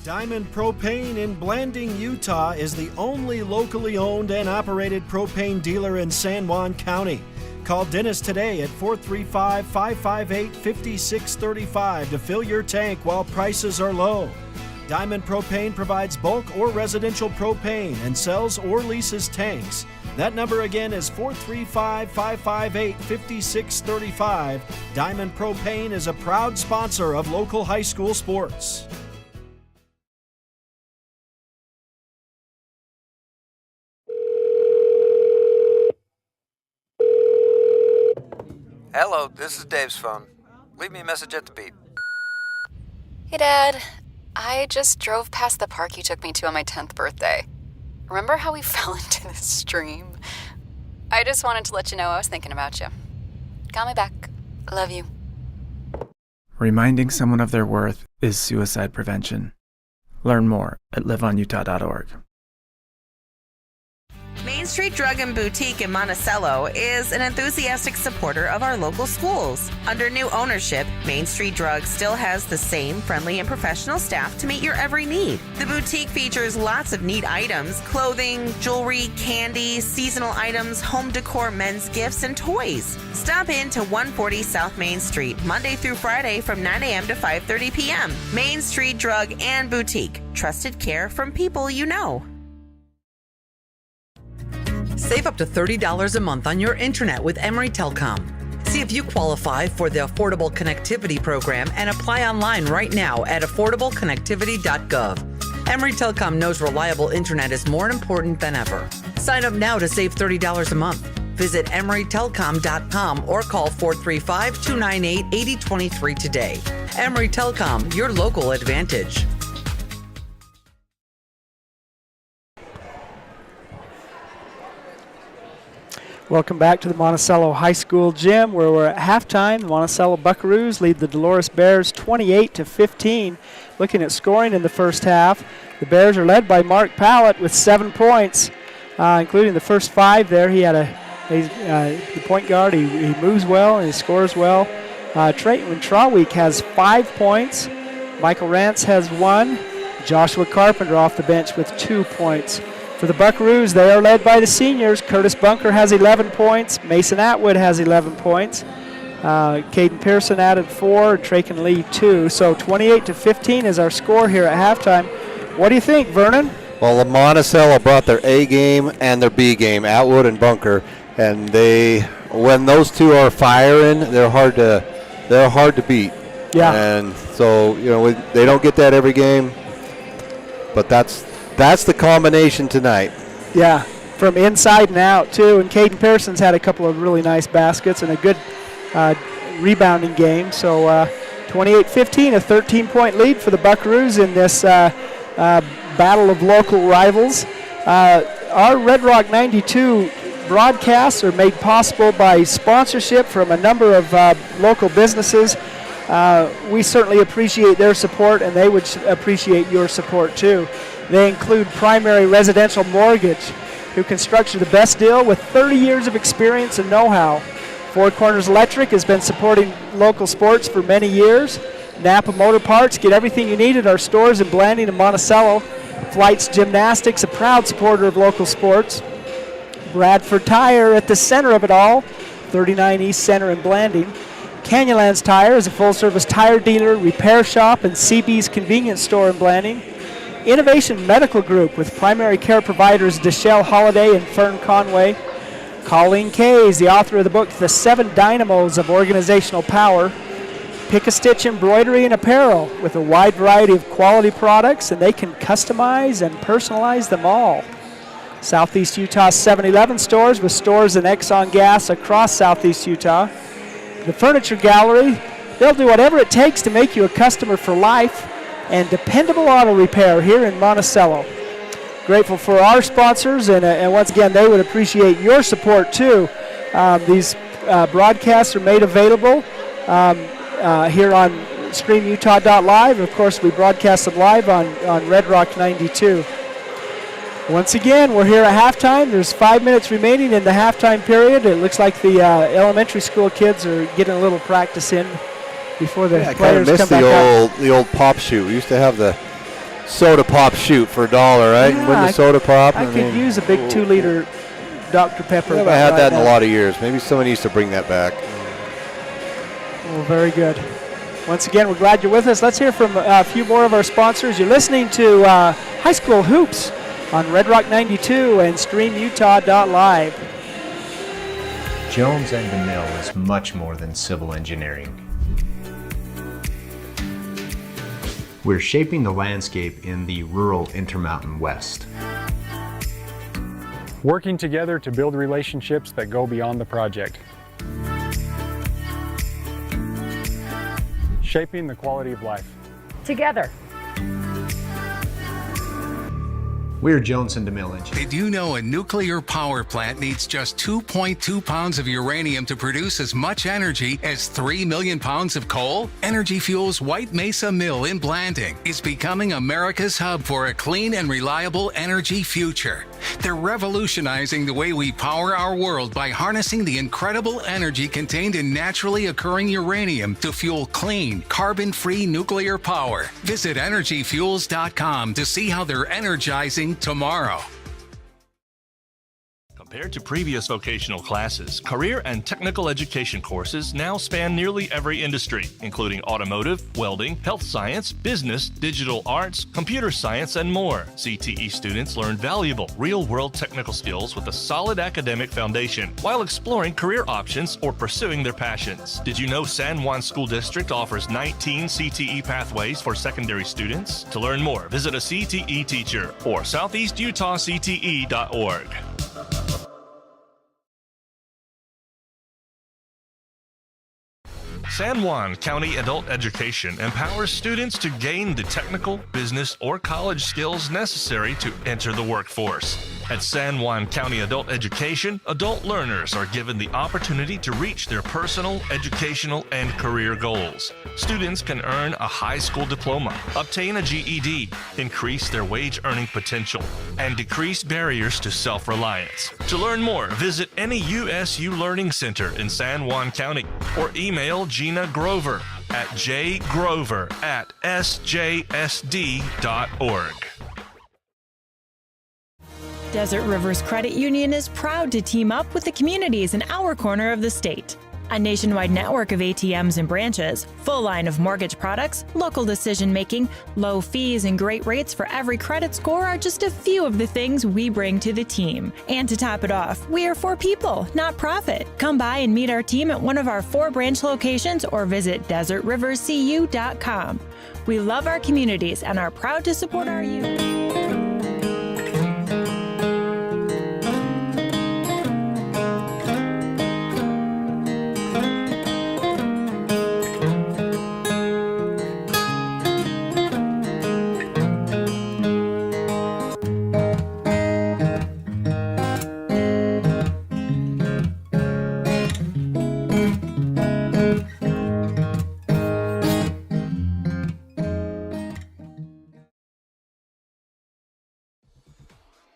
Diamond Propane in Blanding, Utah is the only locally owned and operated propane dealer in San Juan County. Call Dennis today at 435-558-5635 to fill your tank while prices are low. Diamond Propane provides bulk or residential propane and sells or leases tanks. That number again is 435-558-5635. Diamond Propane is a proud sponsor of local high school sports. Hello, this is Dave's phone. Leave me a message at the beep. Hey, Dad. I just drove past the park you took me to on my 10th birthday. Remember how we fell into the stream? I just wanted to let you know I was thinking about you. Call me back. Love you. Reminding someone of their worth is suicide prevention. Learn more at liveonutah.org. Main Street Drug and Boutique in Monticello is an enthusiastic supporter of our local schools. Under new ownership, Main Street Drug still has the same friendly and professional staff to meet your every need. The boutique features lots of neat items: clothing, jewelry, candy, seasonal items, home decor, men's gifts, and toys. Stop in to 140 South Main Street, Monday through Friday from 9 a.m. to 5:30 p.m. Main Street Drug and Boutique. Trusted care from people you know. Save up to $30 a month on your internet with Emory Telecom. See if you qualify for the Affordable Connectivity Program and apply online right now at affordableconnectivity.gov. Emory Telecom knows reliable internet is more important than ever. Sign up now to save $30 a month. Visit emorytelecom.com or call 435-298-8023 today. Emory Telecom, your local advantage. Welcome back to the Monticello High School gym, where we're at halftime. The Monticello Buckaroos lead the Dolores Bears 28-15. Looking at scoring in the first half, the Bears are led by Mark Pallett with 7 points, including the first 5 there. He had the point guard. He moves well and he scores well. Trayton Traweek has 5 points. Michael Rance has 1. Joshua Carpenter off the bench with 2 points. For the Buckaroos, they are led by the seniors. Curtis Bunker has 11 points. Mason Atwood has 11 points. Caden Pearson added 4, and Traken Lee 2. So 28-15 is our score here at halftime. What do you think, Vernon? Well, Monticello brought their A game and their B game, Atwood and Bunker, and when those two are firing, they're hard to beat. Yeah. And so they don't get that every game, but that's the combination tonight. Yeah, from inside and out, too. And Caden Pearson's had a couple of really nice baskets and a good rebounding game. So 28-15, a 13-point lead for the Buckaroos in this battle of local rivals. Our Red Rock 92 broadcasts are made possible by sponsorship from a number of local businesses. We certainly appreciate their support, and they would appreciate your support, too. They include Primary Residential Mortgage, who constructs you the best deal with 30 years of experience and know-how. Four Corners Electric has been supporting local sports for many years. Napa Motor Parts, get everything you need at our stores in Blanding and Monticello. Flights Gymnastics, a proud supporter of local sports. Bradford Tire at the center of it all, 39 East Center in Blanding. Canyonlands Tire is a full-service tire dealer, repair shop, and CB's convenience store in Blanding. Innovation Medical Group with primary care providers Deshelle Holiday and Fern Conway. Colleen Kays, the author of the book The 7 Dynamos of Organizational Power. Pick a Stitch Embroidery and Apparel with a wide variety of quality products, and they can customize and personalize them all. Southeast Utah 7-Eleven stores with stores in Exxon Gas across Southeast Utah. The Furniture Gallery, they'll do whatever it takes to make you a customer for life. And Dependable Auto Repair here in Monticello. Grateful for our sponsors, and once again, they would appreciate your support too. These broadcasts are made available here on StreamUtah.live. Of course, we broadcast them live on Red Rock 92. Once again, we're here at halftime. There's 5 minutes remaining in the halftime period. It looks like the elementary school kids are getting a little practice in before the players come back out. The old pop shoot. We used to have the soda pop shoot for $1, right? Yeah, Win the soda pop. I could use a big 2-liter Dr. Pepper. I haven't had that in a lot of years. Maybe someone needs to bring that back. Well, very good. Once again, we're glad you're with us. Let's hear from a few more of our sponsors. You're listening to High School Hoops on Red Rock 92 and StreamUtah.live. Jones and DeMille is much more than civil engineering. We're shaping the landscape in the rural Intermountain West. Working together to build relationships that go beyond the project. Shaping the quality of life. Together. We're Jones and DeMille Engineering. Did you know a nuclear power plant needs just 2.2 pounds of uranium to produce as much energy as 3 million pounds of coal? Energy Fuels White Mesa Mill in Blanding is becoming America's hub for a clean and reliable energy future. They're revolutionizing the way we power our world by harnessing the incredible energy contained in naturally occurring uranium to fuel clean, carbon-free nuclear power. Visit energyfuels.com to see how they're energizing tomorrow. Compared to previous vocational classes, career and technical education courses now span nearly every industry, including automotive, welding, health science, business, digital arts, computer science, and more. CTE students learn valuable, real-world technical skills with a solid academic foundation while exploring career options or pursuing their passions. Did you know San Juan School District offers 19 CTE pathways for secondary students? To learn more, visit a CTE teacher or southeastutahcte.org. San Juan County Adult Education empowers students to gain the technical, business, or college skills necessary to enter the workforce. At San Juan County Adult Education, adult learners are given the opportunity to reach their personal, educational, and career goals. Students can earn a high school diploma, obtain a GED, increase their wage earning potential, and decrease barriers to self-reliance. To learn more, visit any USU Learning Center in San Juan County or email Gina Grover at jgrover@sjsd.org. Desert Rivers Credit Union is proud to team up with the communities in our corner of the state. A nationwide network of ATMs and branches, full line of mortgage products, local decision-making, low fees, and great rates for every credit score are just a few of the things we bring to the team. And to top it off, we are for people, not profit. Come by and meet our team at one of our 4 branch locations or visit desertriverscu.com. We love our communities and are proud to support our youth.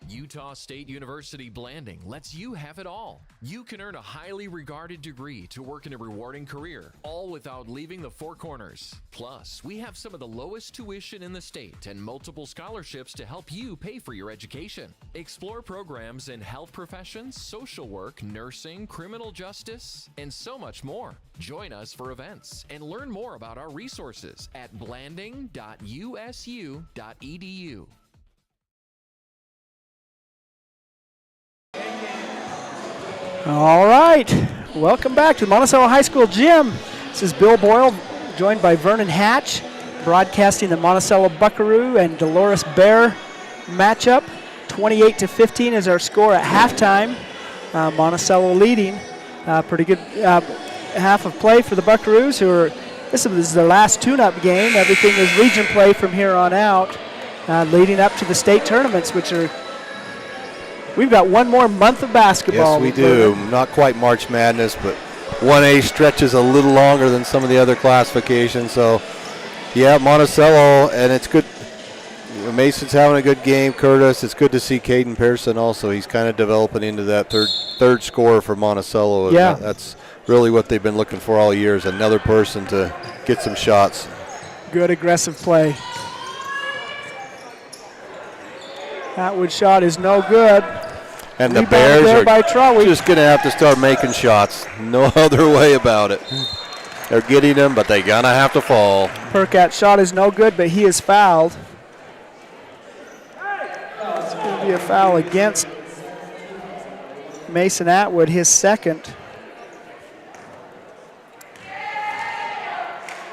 Utah State University Blanding lets you have it all. You can earn a highly regarded degree to work in a rewarding career, all without leaving the Four Corners. Plus, we have some of the lowest tuition in the state and multiple scholarships to help you pay for your education. Explore programs in health professions, social work, nursing, criminal justice, and so much more. Join us for events and learn more about our resources at blanding.usu.edu. All right, welcome back to the Monticello High School Gym. This is Bill Boyle, joined by Vernon Hatch, broadcasting the Monticello Buckaroo and Dolores Bear matchup. 28-15 is our score at halftime. Monticello leading. Pretty good half of play for the Buckaroos, who are, this is their last tune-up game. Everything is region play from here on out, leading up to the state tournaments, which are, we've got one more month of basketball. Yes, we do. Not quite March Madness, but 1A stretches a little longer than some of the other classifications. So, yeah, Monticello, and it's good. Mason's having a good game. Curtis, it's good to see Caden Pearson also. He's kind of developing into that third scorer for Monticello. Yeah. That's really what they've been looking for all year, is another person to get some shots. Good aggressive play. Atwood shot is no good. And the Bears are just going to have to start making shots. No other way about it. They're getting them, but they're going to have to fall. Perkat's shot is no good, but he is fouled. It's going to be a foul against Mason Atwood, his second.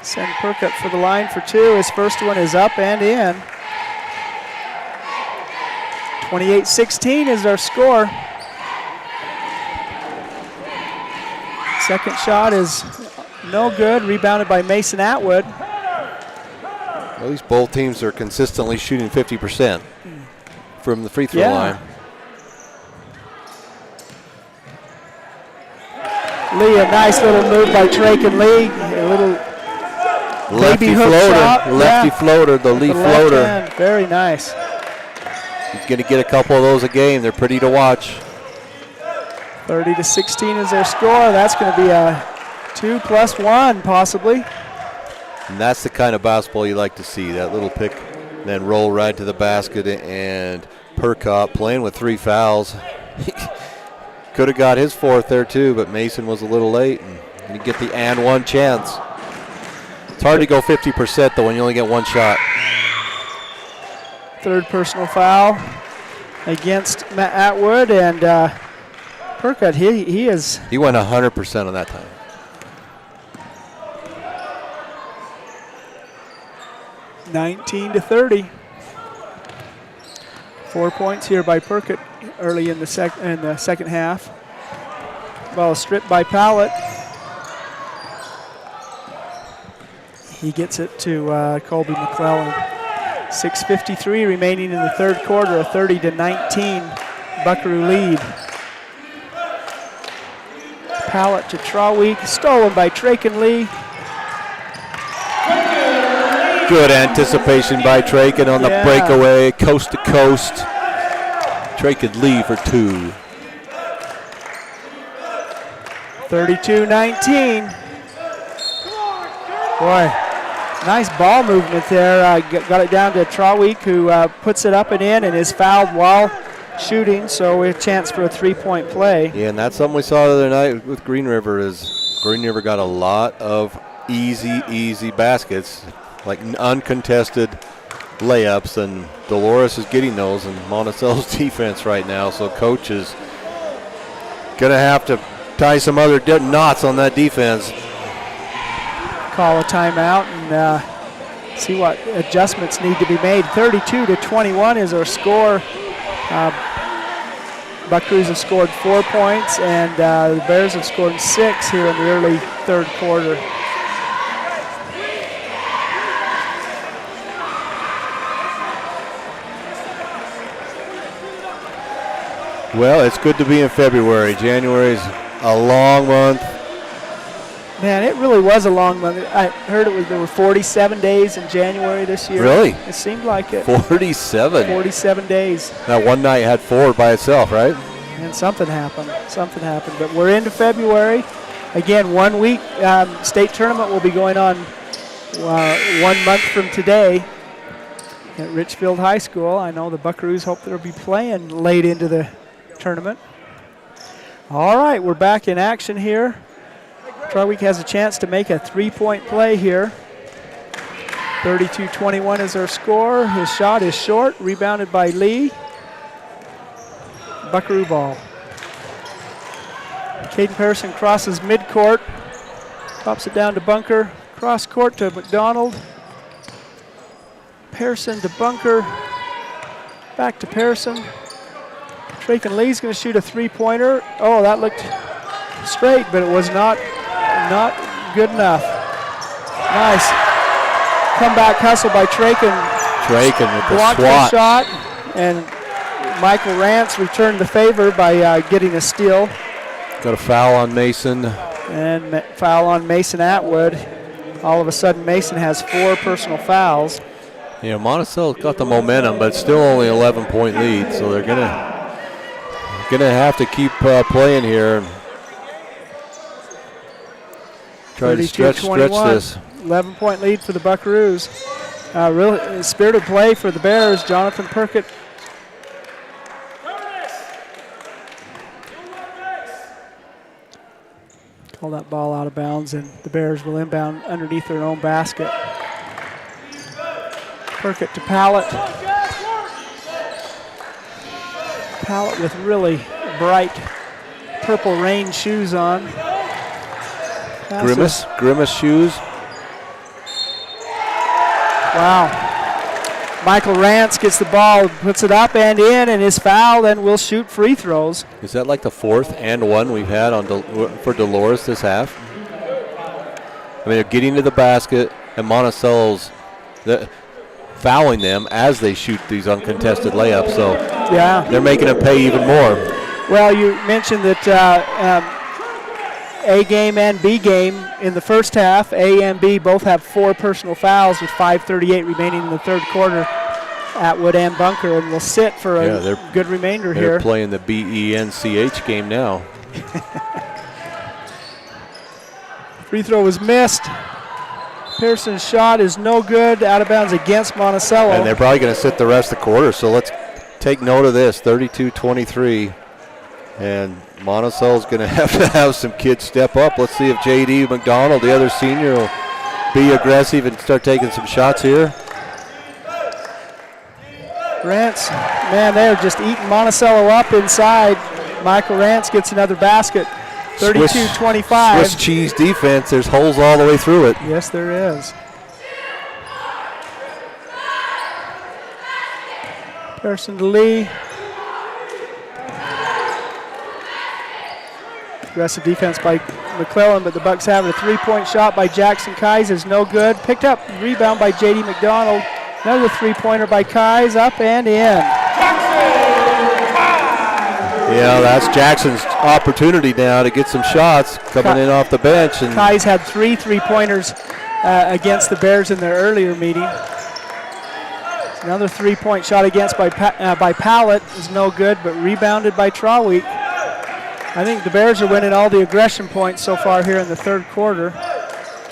Send Perkat for the line for two. His first one is up and in. 28-16 is our score. Second shot is no good, rebounded by Mason Atwood. Well, these both teams are consistently shooting 50% from the free throw line. Lee, a nice little move by Traken Lee. A little lefty baby hook floater, shot. lefty floater, the Lee floater. Very nice. He's going to get a couple of those a game. They're pretty to watch. 30-16 is their score. That's going to be a 2+1 possibly. And that's the kind of basketball you like to see, that little pick, then roll right to the basket, and Perkop playing with 3 fouls. Could have got his 4th there too, but Mason was a little late, and you get the and one chance. It's hard to go 50% though when you only get 1 shot. 3rd personal foul against Matt Atwood, and Perkott, he went 100% on that time. (19-30). 4 points here by Perkott early in the second half. Ball stripped by Pallett. He gets it to Colby McClellan. 6:53 remaining in the 3rd quarter, a 30-19 Buckaroo lead. Pallett to Traweek, stolen by Traken Lee. Good anticipation by Traken on the breakaway, coast to coast. Traken Lee for 2. 32-19. Boy, nice ball movement there. Got it down to Traweek, who puts it up and in and is fouled while shooting, so a chance for a 3-point play. Yeah, and that's something we saw the other night with Green River, is Green River got a lot of easy baskets, like uncontested layups, and Dolores is getting those in Monticello's defense right now, so coach is going to have to tie some other knots on that defense. Call a timeout and see what adjustments need to be made. 32-21 is our score. Buckaroos have scored 4 points, and the Bears have scored 6 here in the early 3rd quarter. Well, it's good to be in February. January's a long month. Man, it really was a long month. I heard there were 47 days in January this year. Really? It seemed like it. 47? 47 days. That one night had 4 by itself, right? And something happened. But we're into February. Again, 1 week. State tournament will be going on 1 month from today at Richfield High School. I know the Buckaroos hope they'll be playing late into the tournament. All right, we're back in action here. Traweek has a chance to make a 3-point play here. 32-21 is our score. His shot is short, rebounded by Lee. Buckaroo ball. Caden Pearson crosses midcourt, pops it down to Bunker, cross court to McDonald. Pearson to Bunker, back to Pearson. Traken Lee's going to shoot a 3-pointer. Oh, that looked straight, but it was not good enough. Nice comeback hustle by Traken. Traken with the blocked swat. The shot, and Michael Rance returned the favor by getting a steal. Got a foul on Mason. And foul on Mason Atwood. All of a sudden, Mason has 4 personal fouls. Yeah, Monticello's got the momentum, but still only 11-point lead, so they're gonna have to keep playing here. Try to stretch this. 11-point lead for the Buckaroos. Really spirited play for the Bears. Jonathan Perkott. Pull that ball out of bounds, and the Bears will inbound underneath their own basket. Perkott to Pallett. Pallett with really bright purple rain shoes on. Grimace shoes. Wow. Michael Rance gets the ball, puts it up and in, and is fouled, and will shoot free throws. Is that like the 4th and 1 we've had on for Dolores this half? I mean, they're getting to the basket, and Monticello's fouling them as they shoot these uncontested layups. So yeah, they're making them pay even more. Well, you mentioned that A game and B game in the first half, A and B both have 4 personal fouls with 5:38 remaining in the 3rd quarter. Atwood and Bunker, and will sit for a good remainder here. They're playing the BENCH game now. Free throw was missed. Pearson's shot is no good, out of bounds against Monticello. And they're probably going to sit the rest of the quarter, so let's take note of this, 32-23. And Monticello's going to have some kids step up. Let's see if J.D. McDonald, the other senior, will be aggressive and start taking some shots here. Rance, man, they're just eating Monticello up inside. Michael Rance gets another basket, 32-25. Swiss cheese defense, there's holes all the way through it. Yes, there is. Pearson to Lee. Aggressive defense by McClellan, but the Bucks have it. A three-point shot by Jackson Keyes is no good. Picked up, rebound by J.D. McDonald. Another three-pointer by Keyes, up and in. Yeah, that's Jackson's opportunity now to get some shots coming in off the bench. And Keyes had 3 three-pointers against the Bears in their earlier meeting. Another three-point shot against by Pallett is no good, but rebounded by Traweek. I think the Bears are winning all the aggression points so far here in the third quarter.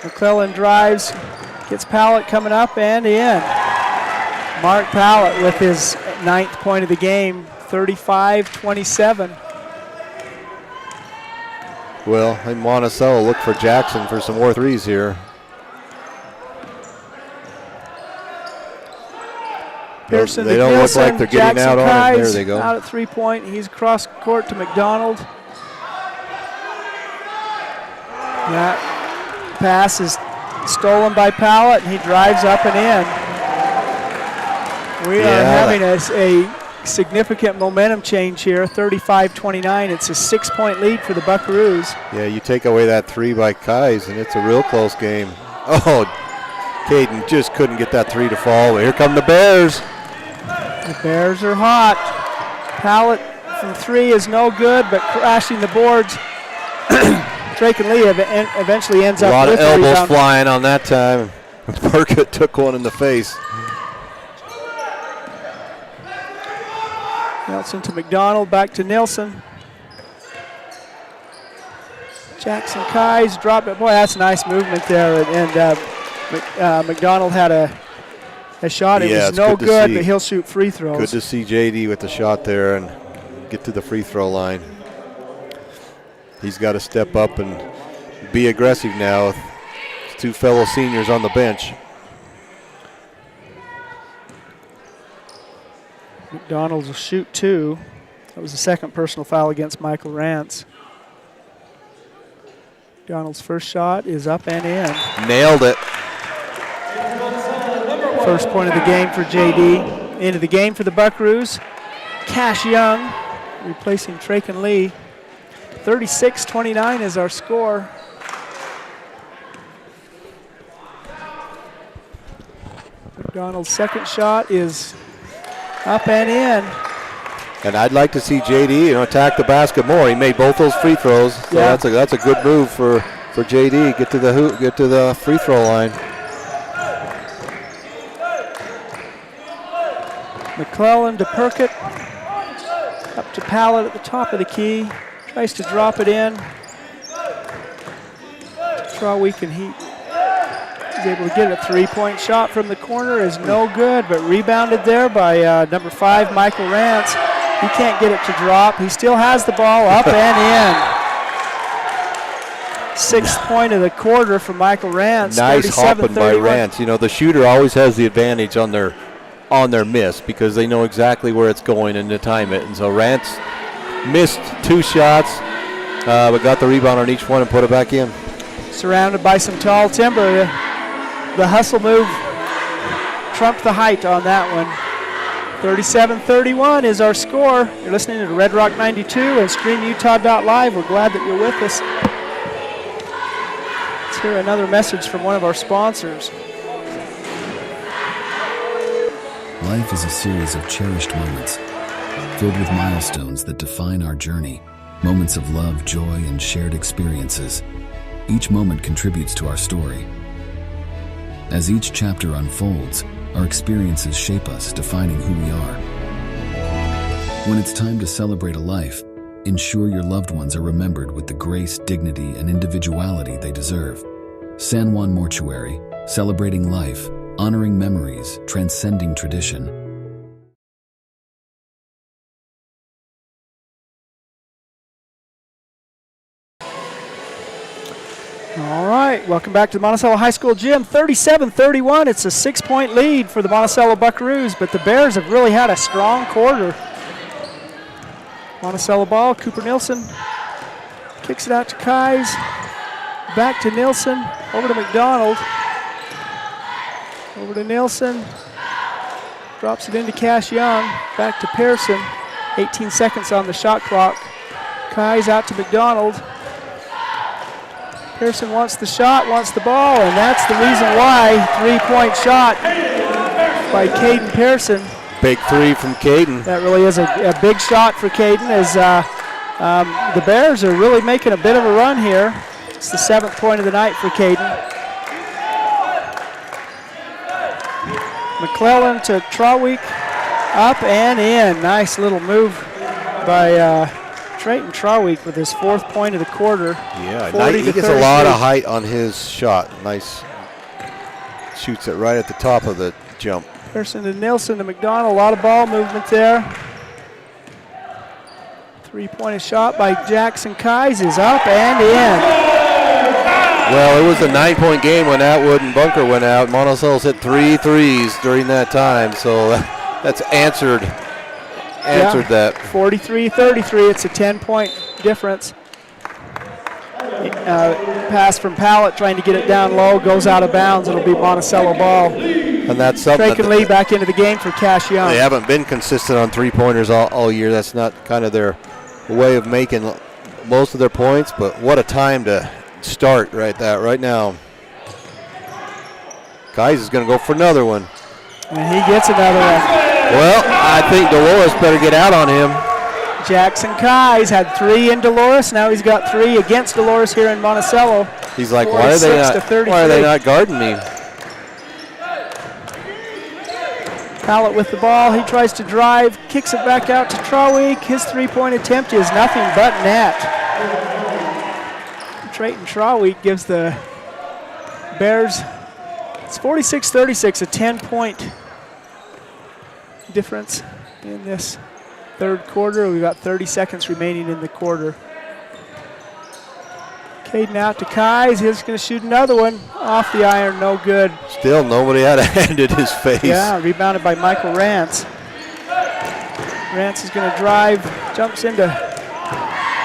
McClellan drives, gets Pallett coming up and in. Mark Pallett with his 9th point of the game, 35-27. Well, in Monticello, look for Jackson for some more threes here. Pearson they to don't Gilson, look like they're getting Jackson out on Keyes, it. There they go. Out at three-point. He's across court to McDonald. That pass is stolen by Pallett, and he drives up and in. We are having a significant momentum change here, 35-29. It's a 6-point lead for the Buckaroos. Yeah, you take away that three by Keyes, and it's a real close game. Oh, Caden just couldn't get that three to fall. Here come the Bears. The Bears are hot. Pallett from 3 is no good, but crashing the boards. Drake and Lee eventually ends up with a lot of elbows rebound. flying on that time. Burkett took one in the face. Nelson to McDonald, back to Nilsson. Jackson Keyes dropped it. Boy, that's nice movement there. And McDonald had a shot. It was no good, but he'll shoot free throws. Good to see JD with the shot there and get to the free throw line. He's got to step up and be aggressive now with 2 fellow seniors on the bench. McDonald will shoot 2. That was the second personal foul against Michael Rance. McDonald's first shot is up and in. Nailed it. First point of the game for JD. Into the game for the Buckaroos. Cash Young replacing Traken Lee. 36-29 is our score. McDonald's second shot is up and in. And I'd like to see JD, attack the basket more. He made both those free throws, so that's a good move for JD. Get to the free throw line. McClellan to Perkett, up to Pallett at the top of the key. Tries to drop it in. Traweek, and he's able to get a 3-point shot from the corner, is no good, but rebounded there by number 5, Michael Rance. He can't get it to drop. He still has the ball, up and in. 6th point of the quarter for Michael Rance. Nice hopping by Rance. The shooter always has the advantage on their miss because they know exactly where it's going and to time it. And so Rance missed 2 shots, but got the rebound on each one and put it back in. Surrounded by some tall timber. The hustle move trumped the height on that one. 37-31 is our score. You're listening to Red Rock 92 and StreamUtah.live. We're glad that you're with us. Let's hear another message from one of our sponsors. Life is a series of cherished moments, filled with milestones that define our journey, moments of love, joy, and shared experiences. Each moment contributes to our story. As each chapter unfolds, Our experiences shape us, defining who we are. When it's time to celebrate a life, ensure your loved ones are remembered with the grace, dignity, and individuality they deserve. San Juan Mortuary, celebrating life, honoring memories, transcending tradition. All right, welcome back to the Monticello High School gym. 37-31, it's a 6-point lead for the Monticello Buckaroos, but the Bears have really had a strong quarter. Monticello ball, Cooper Nilsson kicks it out to Kais, back to Nilsson, over to McDonald, over to Nilsson, drops it into Cash Young, back to Pearson, 18 seconds on the shot clock. Kais out to McDonald. Pearson wants the shot, wants the ball, and that's the reason why. 3-point shot by Caden Pearson. Big three from Caden. That really is a big shot for Caden as the Bears are really making a bit of a run here. It's the 7th point of the night for Caden. McClellan to Trawick, up and in. Nice little move by Trayton Trawick with his 4th point of the quarter. Yeah, he gets a lot of height on his shot. Nice. Shoots it right at the top of the jump. Pearson to Nilsson to McDonald. A lot of ball movement there. 3-point shot by Jackson Kais is up and in. Well, it was a 9-point game when Atwood and Bunker went out. Monticello's hit 3 threes during that time, so that's answered that. 43-33, it's a 10-point difference. Pass from Pallett, trying to get it down low, goes out of bounds. It'll be Monticello ball. And that's something. Drake and Lee back into the game for Cash Young. They haven't been consistent on 3-pointers all year. That's not kind of their way of making most of their points, but what a time to start right now. Kais is going to go for another one. And he gets another one. Well, I think Dolores better get out on him. Jackson Kais had 3 in Dolores. Now he's got 3 against Dolores here in Monticello. He's like, why are they not guarding me? Pallett with the ball. He tries to drive, kicks it back out to Trawick. His 3-point attempt is nothing but net. Trayton Trawick gives the Bears, it's 46-36, a 10-point difference in this 3rd quarter. We've got 30 seconds remaining in the quarter. Caden out to Kais. He's going to shoot another one off the iron. No good. Still nobody had a hand in his face. Yeah, rebounded by Michael Rance. Rance is going to drive, jumps into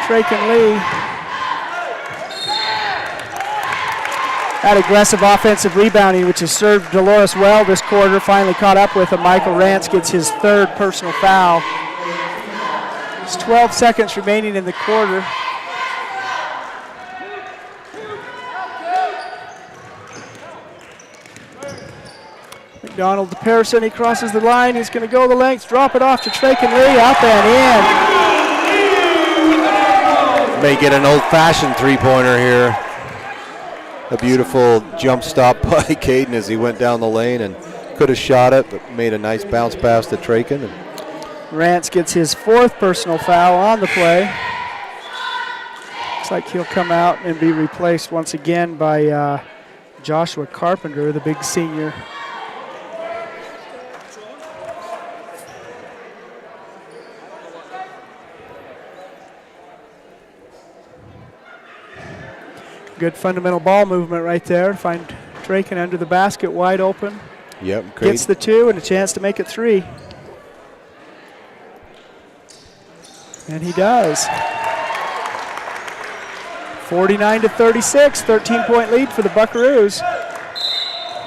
Drake and Lee. That aggressive offensive rebounding, which has served Dolores well this quarter, finally caught up with him. Michael Rance gets his 3rd personal foul. There's 12 seconds remaining in the quarter. McDonald to Pearson, he crosses the line, he's going to go the length, drop it off to Drake and Lee, up and in. May get an old-fashioned 3-pointer here. A beautiful jump stop by Caden as he went down the lane and could have shot it, but made a nice bounce pass to Traken. Rance gets his 4th personal foul on the play. Looks like he'll come out and be replaced once again by Joshua Carpenter, the big senior. Good fundamental ball movement right there. Find Draken under the basket, wide open. Yep, great. Gets the 2 and a chance to make it 3. And he does. 49-36, 13-point lead for the Buckaroos.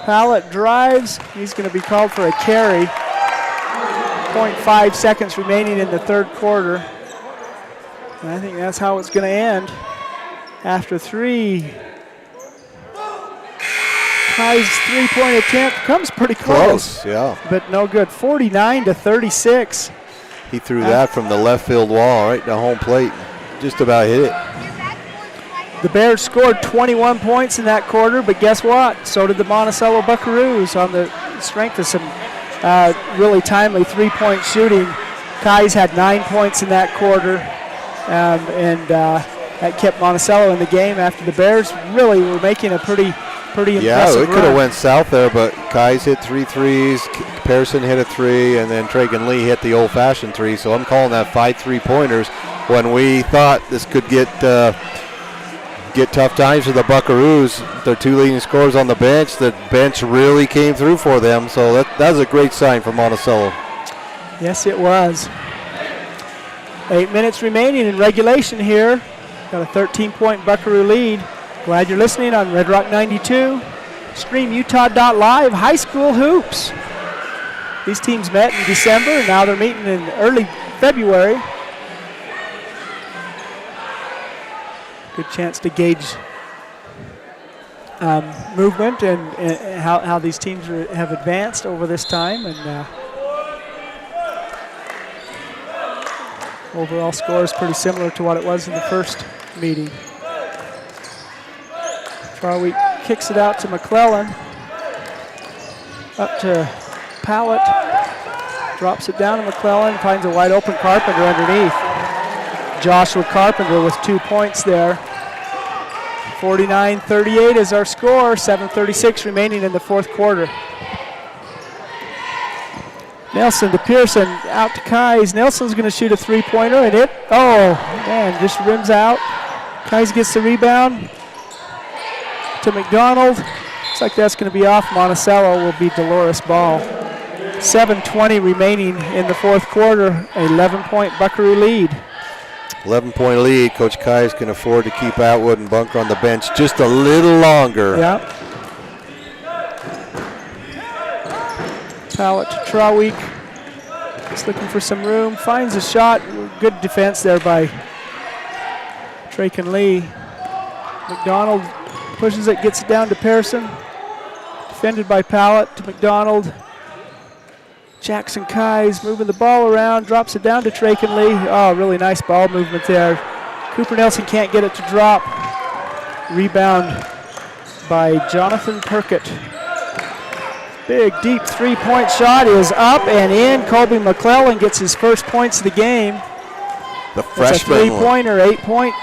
Pallett drives. He's going to be called for a carry. 0.5 seconds remaining in the 3rd quarter. And I think that's how it's going to end. After 3. Kai's 3-point attempt comes pretty close. Yeah. But no good. 49-36. He threw that from the left field wall right to home plate. Just about hit it. The Bears scored 21 points in that quarter, but guess what? So did the Monticello Buckaroos on the strength of some really timely three-point shooting. Kai's had 9 points in that quarter, and that kept Monticello in the game after the Bears really were making a pretty impressive Yeah, it could run. have went south there, but Kai's hit 3 threes, Pearson hit a 3, and then Tragan Lee hit the old-fashioned 3. So I'm calling that 5 3-pointers. When we thought this could get tough times for the Buckaroos, their 2 leading scorers on the bench really came through for them. So that was a great sign for Monticello. Yes, it was. 8 minutes remaining in regulation here. Got a 13-point Buckaroo lead. Glad you're listening on Red Rock 92. Stream Utah.live high school hoops. These teams met in December, and now they're meeting in early February. Good chance to gauge movement and how these teams have advanced over this time. And overall score is pretty similar to what it was in the first meeting. Charweek kicks it out to McClellan. Up to Pallett. Drops it down to McClellan. Finds a wide open Carpenter underneath. Joshua Carpenter with 2 points there. 49-38 is our score. 7:36 remaining in the fourth quarter. Nelson to Pearson, out to Kais. Nelson's going to shoot a three-pointer, and just rims out. Kais gets the rebound to McDonald. Looks like that's going to be off. Monticello will be Dolores ball. 7:20 remaining in the fourth quarter. 11-point Buckaroo lead. 11-point lead. Coach Kais can afford to keep Atwood and Bunker on the bench just a little longer. Yeah. Pallett to Traweek. Just looking for some room. Finds a shot. Good defense there by Traken Lee. McDonald pushes it, gets it down to Pearson. Defended by Pallett to McDonald. Jackson Kais moving the ball around, drops it down to Traken Lee. Oh, really nice ball movement there. Cooper Nelson can't get it to drop. Rebound by Jonathan Perkett. Big, deep three-point shot is up and in. Colby McClellan gets his first points of the game. The That's freshman. a three-pointer, 8-point.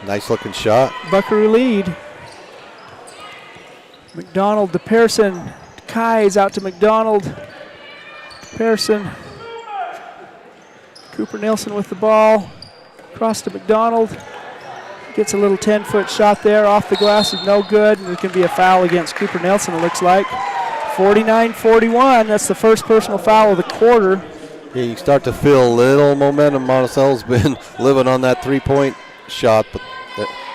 Nice-looking shot. Buckaroo lead. McDonald to Pearson. Kais out to McDonald. Pearson. Cooper Nelson with the ball. Cross to McDonald. Gets a little 10-foot shot there off the glass, is no good. And there's going to be a foul against Cooper Nelson, it looks like. 49-41, that's the first personal foul of the quarter. Yeah, you start to feel a little momentum. Monticello's been living on that three-point shot, but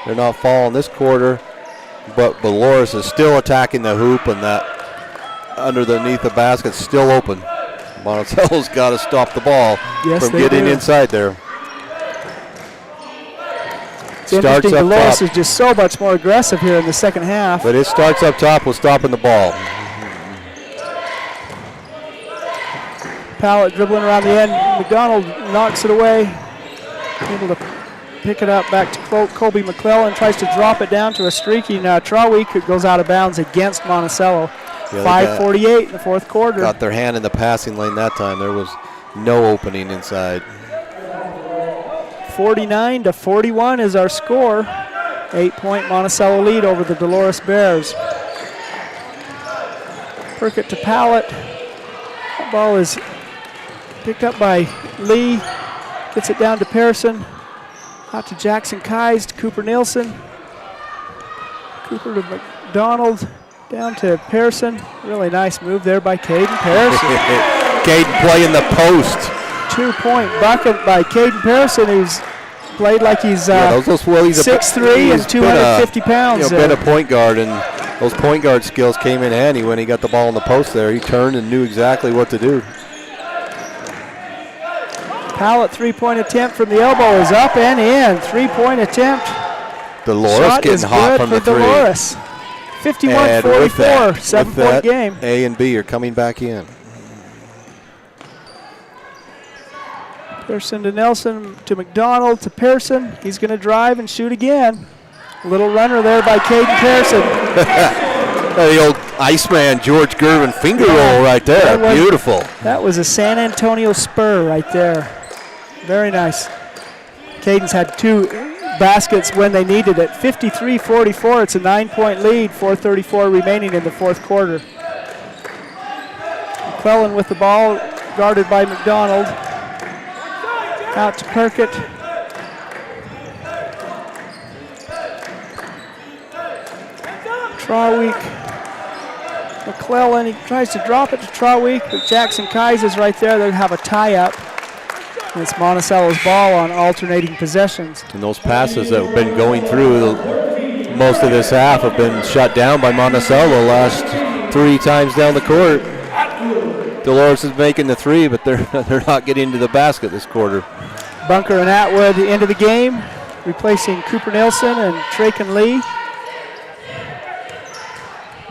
they're not falling this quarter. But Dolores is still attacking the hoop, and that underneath the basket's still open. Monticello's got to stop the ball from getting inside there. It's interesting, Dolores is just so much more aggressive here in the second half. But it starts up top with stopping the ball. Pallett dribbling around the end. McDonald knocks it away. Able to pick it up back to Colby McClellan. Tries to drop it down to a streaky. Traweek. It goes out of bounds against Monticello. 5:48 in the fourth quarter. Got their hand in the passing lane that time. There was no opening inside. 49-41 is our score. 8-point Monticello lead over the Dolores Bears. Perkett to Pallett. That ball is picked up by Lee. Gets it down to Pearson. Out to Jackson Kais, to Cooper Nielsen. Cooper to McDonald. Down to Pearson. Really nice move there by Caden Pearson. Caden playing the post. 2-point bucket by Caden Pearson, who's played like he's 6'3" and 250 pounds. Been a point guard, and those point guard skills came in handy when he got the ball in the post there. He turned and knew exactly what to do. Pallett three-point attempt from the elbow is up and in. 3-point attempt. Dolores getting hot from the three. Dolores. 51-44, 7-point game. A and B are coming back in. Pearson to Nelson, to McDonald, to Pearson. He's going to drive and shoot again. A little runner there by Caden Pearson. The old Iceman George Gervin finger roll right there. Beautiful. That was a San Antonio spur right there. Very nice. Caden's had 2 baskets when they needed it. 53-44. It's a 9-point lead. 4:34 remaining in the fourth quarter. McClellan with the ball, guarded by McDonald. Out to Perkett. Traweek. McClellan, he tries to drop it to Traweek, but Jackson Kais is right there. They'll have a tie-up. And it's Monticello's ball on alternating possessions. And those passes that have been going through most of this half have been shut down by Monticello last 3 times down the court. Dolores is making the 3, but they're not getting to the basket this quarter. Bunker and Atwood into the game, replacing Cooper Nilsson and Traken Lee.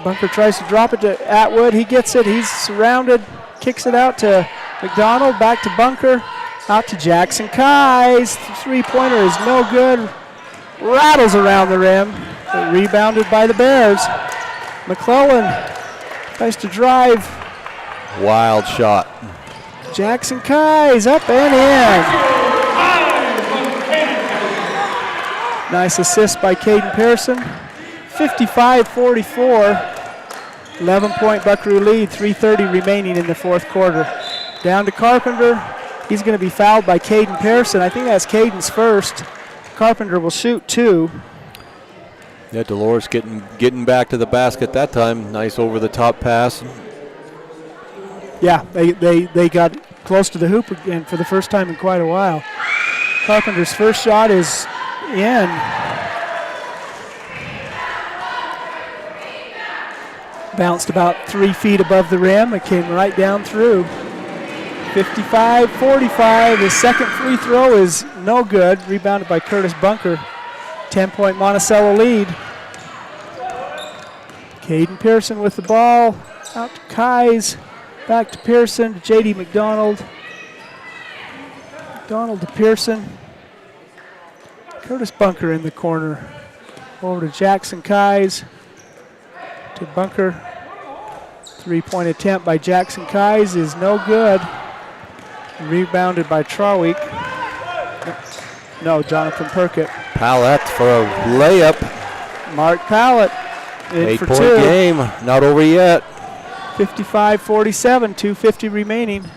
Bunker tries to drop it to Atwood. He gets it. He's surrounded. Kicks it out to McDonald. Back to Bunker. Out to Jackson Kais. The 3-pointer is no good. Rattles around the rim. But rebounded by the Bears. McClellan tries to drive. Wild shot. Jackson Kais up and in. Nice assist by Caden Pearson. 55-44. 11-point Buckaroo lead, 3:30 remaining in the fourth quarter. Down to Carpenter. He's going to be fouled by Caden Pearson. I think that's Caden's first. Carpenter will shoot 2. Yeah, Dolores getting back to the basket that time. Nice over-the-top pass. Yeah, they got close to the hoop again for the first time in quite a while. Carpenter's first shot is in. Bounced about 3 feet above the rim. It came right down through. 55-45. His second free throw is no good. Rebounded by Curtis Bunker. 10-point Monticello lead. Caden Pearson with the ball. Out to Kais. Back to Pearson. J.D. McDonald. McDonald to Pearson. Curtis Bunker in the corner. Over to Jackson Kais. To Bunker. 3-point attempt by Jackson Kais is no good. Rebounded by Traweek. No, Jonathan Perkett. Pallett for a layup. Mark Pallett in for 2. 8-point game, not over yet. 55-47, 2:50 remaining.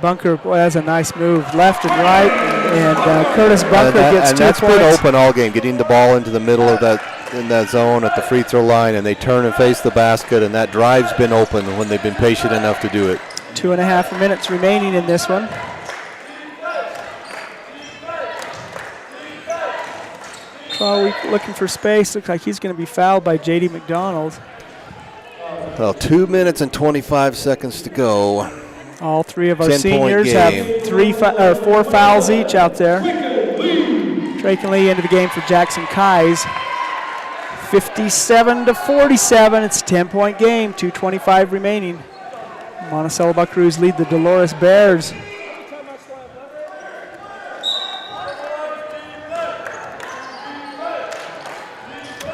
Bunker, boy, that's a nice move, left and right, and Curtis Bunker gets 2 points. Been open all game, getting the ball into the middle of that zone at the free throw line, and they turn and face the basket, and that drive's been open when they've been patient enough to do it. 2.5 minutes remaining in this one. Traweek looking for space. Looks like he's going to be fouled by J.D. McDonald. Well, 2 minutes and 25 seconds to go. All 3 of our seniors have 4 fouls each out there. Traken Lee into the game for Jackson Kais. 57-47. It's a 10-point game. 2:25 remaining. Monticello Buckaroos lead the Dolores Bears.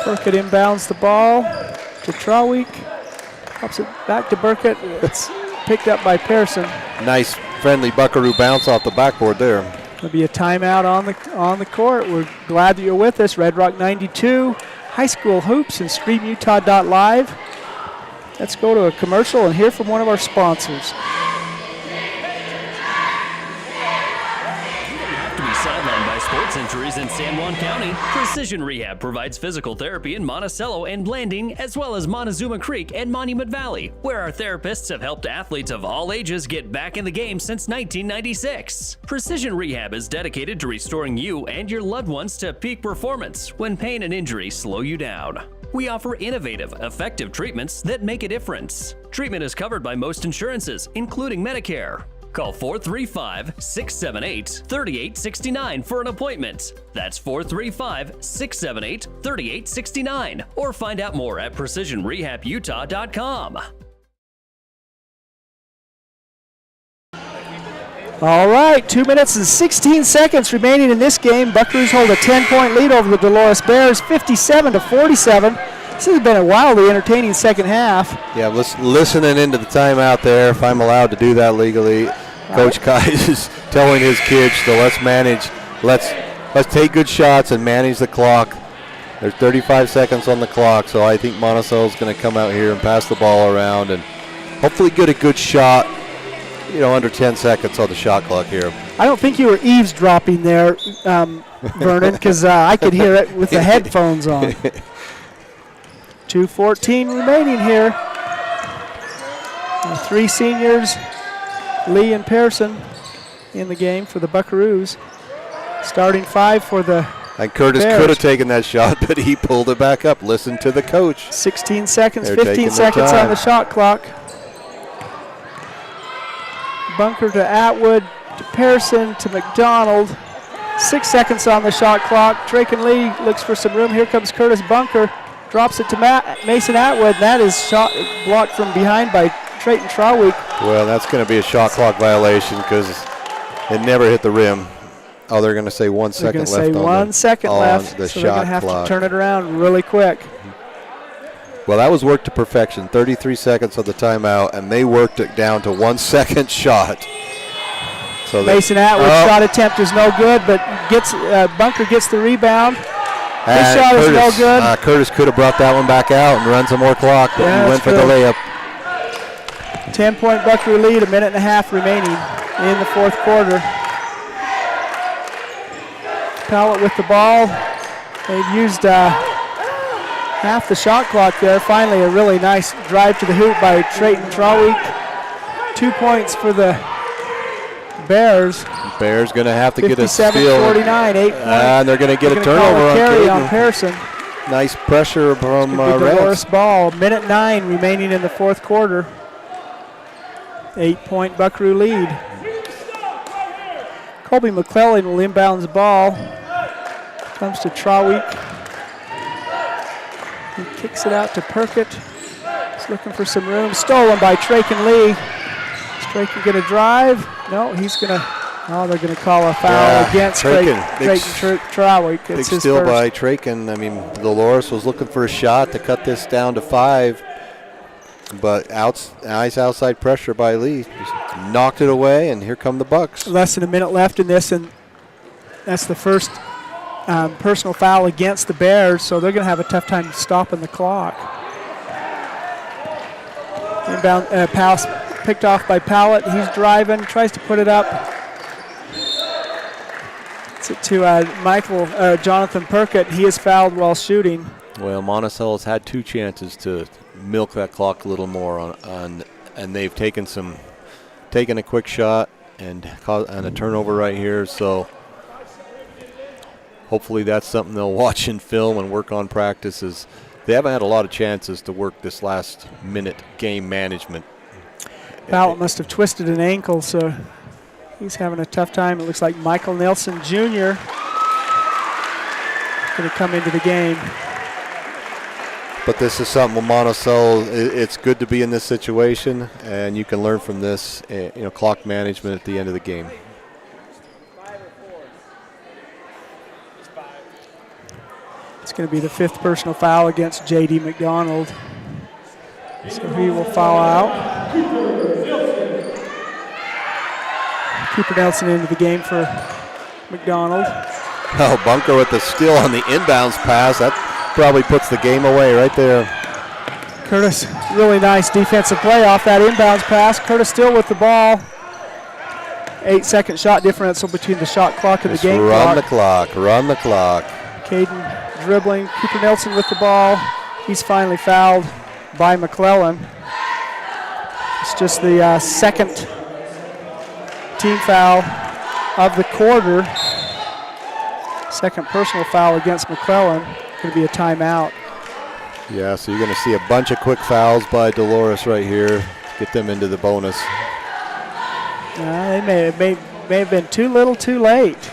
Burkett inbounds the ball to Traweek. Pops it back to Burkett. It's picked up by Pearson. Nice friendly Buckaroo bounce off the backboard there. There'll be a timeout on the court. We're glad that you're with us. Red Rock 92, High School Hoops, and StreamUtah.live. Let's go to a commercial and hear from one of our sponsors. Sidelined by sports injuries in San Juan County, Precision Rehab provides physical therapy in Monticello and Blanding, as well as Montezuma Creek and Monument Valley, where our therapists have helped athletes of all ages get back in the game since 1996. Precision Rehab is dedicated to restoring you and your loved ones to peak performance when pain and injury slow you down. We offer innovative, effective treatments that make a difference. Treatment is covered by most insurances, including Medicare. Call 435-678-3869 for an appointment. That's 435-678-3869. Or find out more at PrecisionRehabUtah.com. All right, 2 minutes and 16 seconds remaining in this game. Buckaroos hold a 10-point lead over the Dolores Bears, 57-47. This has been a wildly entertaining second half. Yeah, listening into the timeout there, if I'm allowed to do that legally. Coach Kai is telling his kids to let's take good shots and manage the clock. There's 35 seconds on the clock, so I think Monticello's going to come out here and pass the ball around and hopefully get a good shot, under 10 seconds on the shot clock here. I don't think you were eavesdropping there, Vernon, because I could hear it with the headphones on. 2:14 remaining here. Three seniors, Lee and Pearson, in the game for the Buckaroos. Starting five for the And Curtis Bears. could have taken that shot, but he pulled it back up. Listen to the coach. 16 seconds, They're 15 seconds time. on the shot clock. Bunker to Atwood, to Pearson, to McDonald. 6 seconds on the shot clock. Drake and Lee looks for some room. Here comes Curtis Bunker. Drops it to Mason Atwood. That is shot blocked from behind by Trayton Trawick. Well, that's going to be a shot clock violation because it never hit the rim. Oh, they're going to say 1 second left. They're going to say 1 second left, the so they're going shot to have clock. to turn it around really quick. Well, that was worked to perfection. 33 seconds of the timeout, and they worked it down to 1 second shot. So Mason Atwood's shot attempt is no good, but Bunker gets the rebound. His shot is no good. Curtis could have brought that one back out and run some more clock, but he went for the layup. 10-point Buckaroo lead, 1.5 minutes remaining in the fourth quarter. Pallett with the ball. They've used half the shot clock there. Finally, a really nice drive to the hoop by Trayton Trawick. 2 points for the Bears. Bears going to have to get a steal. 57-49, 8 points. And they're going to get a turnover carry on on Pearson. Nice pressure from Dolores Reds. ball. 1:09 remaining in the fourth quarter. 8-point Buckaroo lead. Colby McClellan will inbound the ball. Comes to Trawick. He kicks it out to Perkett. He's looking for some room. Stolen by Traken Lee. Is Traken going to drive? No, he's going to. Oh, they're going to call a foul against Traken Trawick. Big steal by Traken. I mean, Dolores was looking for a shot to cut this down to 5. But nice outside pressure by Lee. Just knocked it away, and here come the Bucks. Less than a minute left in this, and that's the first personal foul against the Bears, so they're going to have a tough time stopping the clock. Inbound pass picked off by Pallett. He's driving, tries to put it up. It's it to Jonathan Perkett. He is fouled while shooting. Well, Monticello's had 2 chances to milk that clock a little more and they've taken a quick shot and a turnover right here. So hopefully that's something they'll watch in film and work on practices. They haven't had a lot of chances to work this last minute game management. Pallett must have twisted an ankle, so he's having a tough time. It looks like Michael Nelson Jr. going to come into the game. But this is something with Monticello. It's good to be in this situation, and you can learn from this, clock management at the end of the game. It's going to be the 5th personal foul against J.D. McDonald. So he will foul out. Cooper Nelson into the game for McDonald. Oh, Bunker with the steal on the inbounds pass. That probably puts the game away right there. Curtis, really nice defensive play off that inbounds pass. Curtis still with the ball. 8-second shot differential between the shot clock and the game clock. Run the clock. Caden dribbling. Cooper Nelson with the ball. He's finally fouled by McClellan. It's just the second team foul of the quarter. Second personal foul against McClellan. Going to be a timeout. Yeah, so you're going to see a bunch of quick fouls by Dolores right here. Get them into the bonus. They may have been too little too late.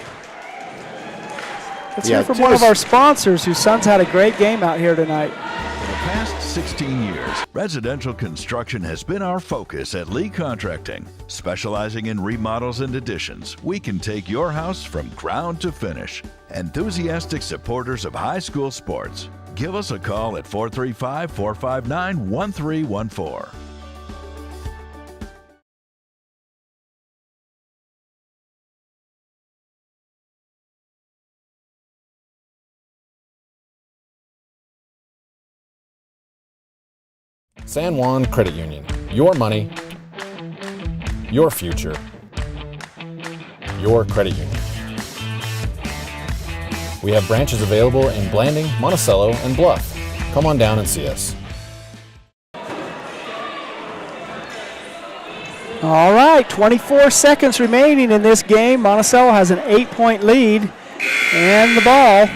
Let's hear from one of our sponsors whose son's had a great game out here tonight. For the past 16 years, residential construction has been our focus at Lee Contracting. Specializing in remodels and additions, we can take your house from ground to finish. Enthusiastic supporters of high school sports. give us a call at 435-459-1314. San Juan Credit Union. Your money, your future, your credit union. We have branches available in Blanding, Monticello, and Bluff. Come on down and see us. All right, 24 seconds remaining in this game. Monticello has an 8-point lead and the ball.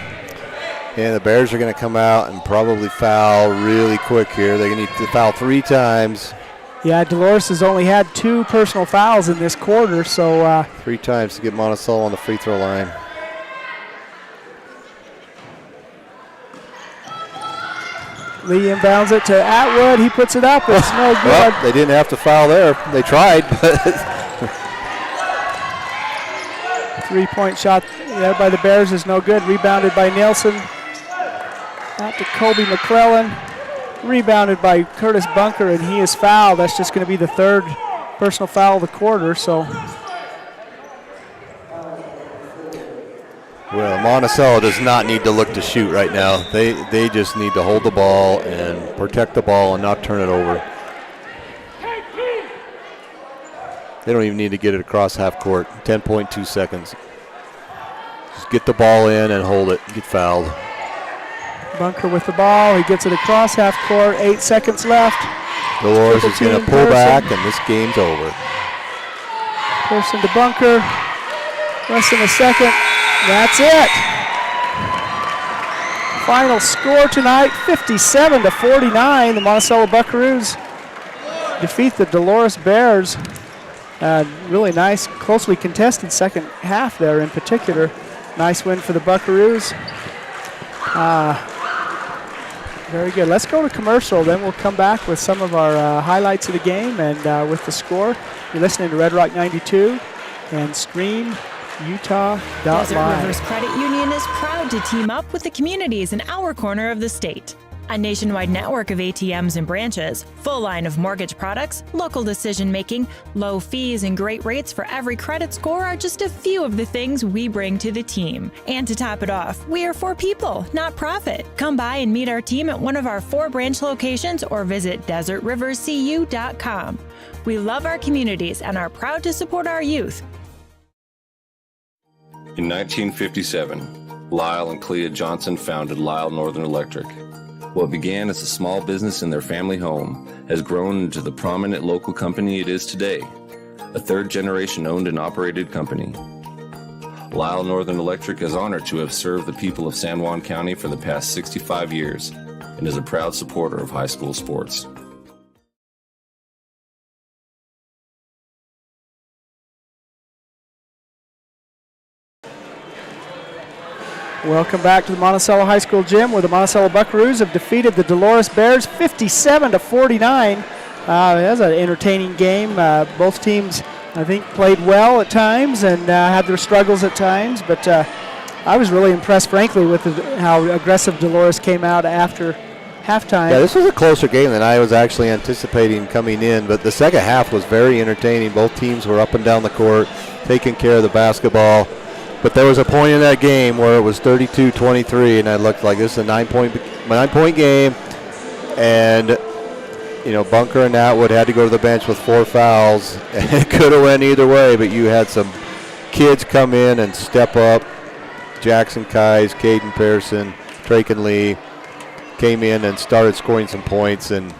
And the Bears are going to come out and probably foul really quick here. They're going to need to foul 3 times. Yeah, Dolores has only had 2 personal fouls in this quarter, so 3 times to get Monticello on the free throw line. Lee inbounds it to Atwood. He puts it up. It's no good. Well, they didn't have to foul there. They tried, but 3-point shot there by the Bears is no good. Rebounded by Nielsen. Out to Colby McClellan. Rebounded by Curtis Bunker, and he is fouled. That's just going to be the 3rd personal foul of the quarter. So, well, Monticello does not need to look to shoot right now. They just need to hold the ball and protect the ball and not turn it over. They don't even need to get it across half court. 10.2 seconds. Just get the ball in and hold it. Get fouled. Bunker with the ball. He gets it across half court. 8 seconds left. Dolores is going to pull back, and this game's over. Person to Bunker. Less than a second. That's it. Final score tonight, 57-49. The Monticello Buckaroos defeat the Dolores Bears. Really nice, closely contested second half there in particular. Nice win for the Buckaroos. Very good. Let's go to commercial, then we'll come back with some of our highlights of the game and with the score. You're listening to Red Rock 92 and stream Utah.live. Desert Rivers Credit Union is proud to team up with the communities in our corner of the state. A nationwide network of ATMs and branches, full line of mortgage products, local decision-making, low fees, and great rates for every credit score are just a few of the things we bring to the team. And to top it off, we are for people, not profit. Come by and meet our team at one of our 4 branch locations or visit desertriverscu.com. We love our communities and are proud to support our youth. In 1957, Lyle and Clea Johnson founded Lyle Northern Electric. What began as a small business in their family home has grown into the prominent local company it is today, a 3rd-generation owned and operated company. Lyle Northern Electric is honored to have served the people of San Juan County for the past 65 years and is a proud supporter of high school sports. Welcome back to the Monticello High School gym where the Monticello Buckaroos have defeated the Dolores Bears 57-49. It was an entertaining game. Both teams, I think, played well at times and had their struggles at times, but I was really impressed, frankly, with how aggressive Dolores came out after halftime. Yeah, this was a closer game than I was actually anticipating coming in, but the second half was very entertaining. Both teams were up and down the court, taking care of the basketball. But there was a point in that game where it was 32-23, and I looked like this is a 9-point game. And, you know, Bunker and Atwood had to go to the bench with 4 fouls. And it could have went either way, but you had some kids come in and step up. Jackson Kais, Caden Pearson, Traken Lee came in and started scoring some points. And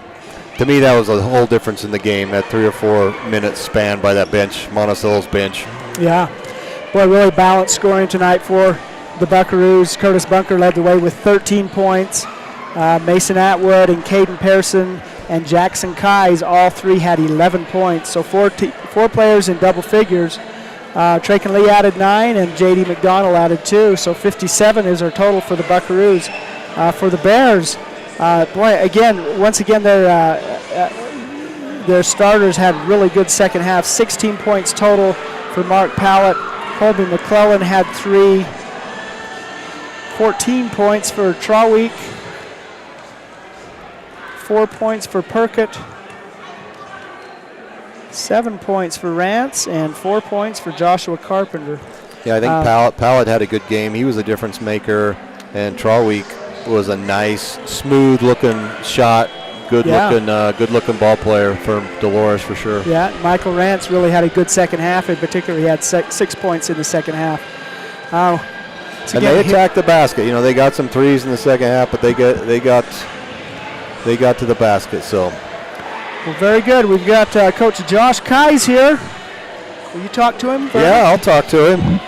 to me, that was a whole difference in the game, that 3 or 4 minutes span by that bench, Monticello's bench. Yeah. Boy, really balanced scoring tonight for the Buckaroos. Curtis Bunker led the way with 13 points. Mason Atwood and Caden Pearson and Jackson Kais, all 3 had 11 points. So 4 players in double figures. Traken Lee added 9 and J.D. McDonald added 2. So 57 is our total for the Buckaroos. For the Bears, once again, their starters had really good second half. 16 points total for Mark Pallett. Colby McClellan had 3. 14 points for Trawick. 4 points for Perkett, 7 points for Rance, and 4 points for Joshua Carpenter. Yeah, I think Pallett had a good game. He was a difference maker, and Trawick was a nice, smooth-looking shot. Good-looking ball player for Dolores for sure. Yeah, Michael Rance really had a good second half. In particular, he had 6 points in the second half. And they attacked the basket. You know, they got some threes in the second half, but they got to the basket. So, well, very good. We've got Coach Josh Kais here. Will you talk to him? Yeah, I'll talk to him.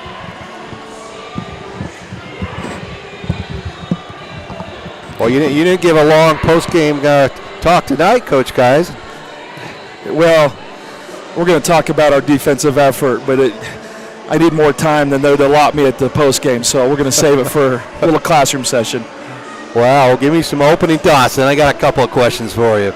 Well, you didn't give a long post-game talk tonight, Coach Kais. Well, we're going to talk about our defensive effort, but I need more time than they'd allot me at the post-game, so we're going to save it for a little classroom session. Wow, give me some opening thoughts, and I got a couple of questions for you.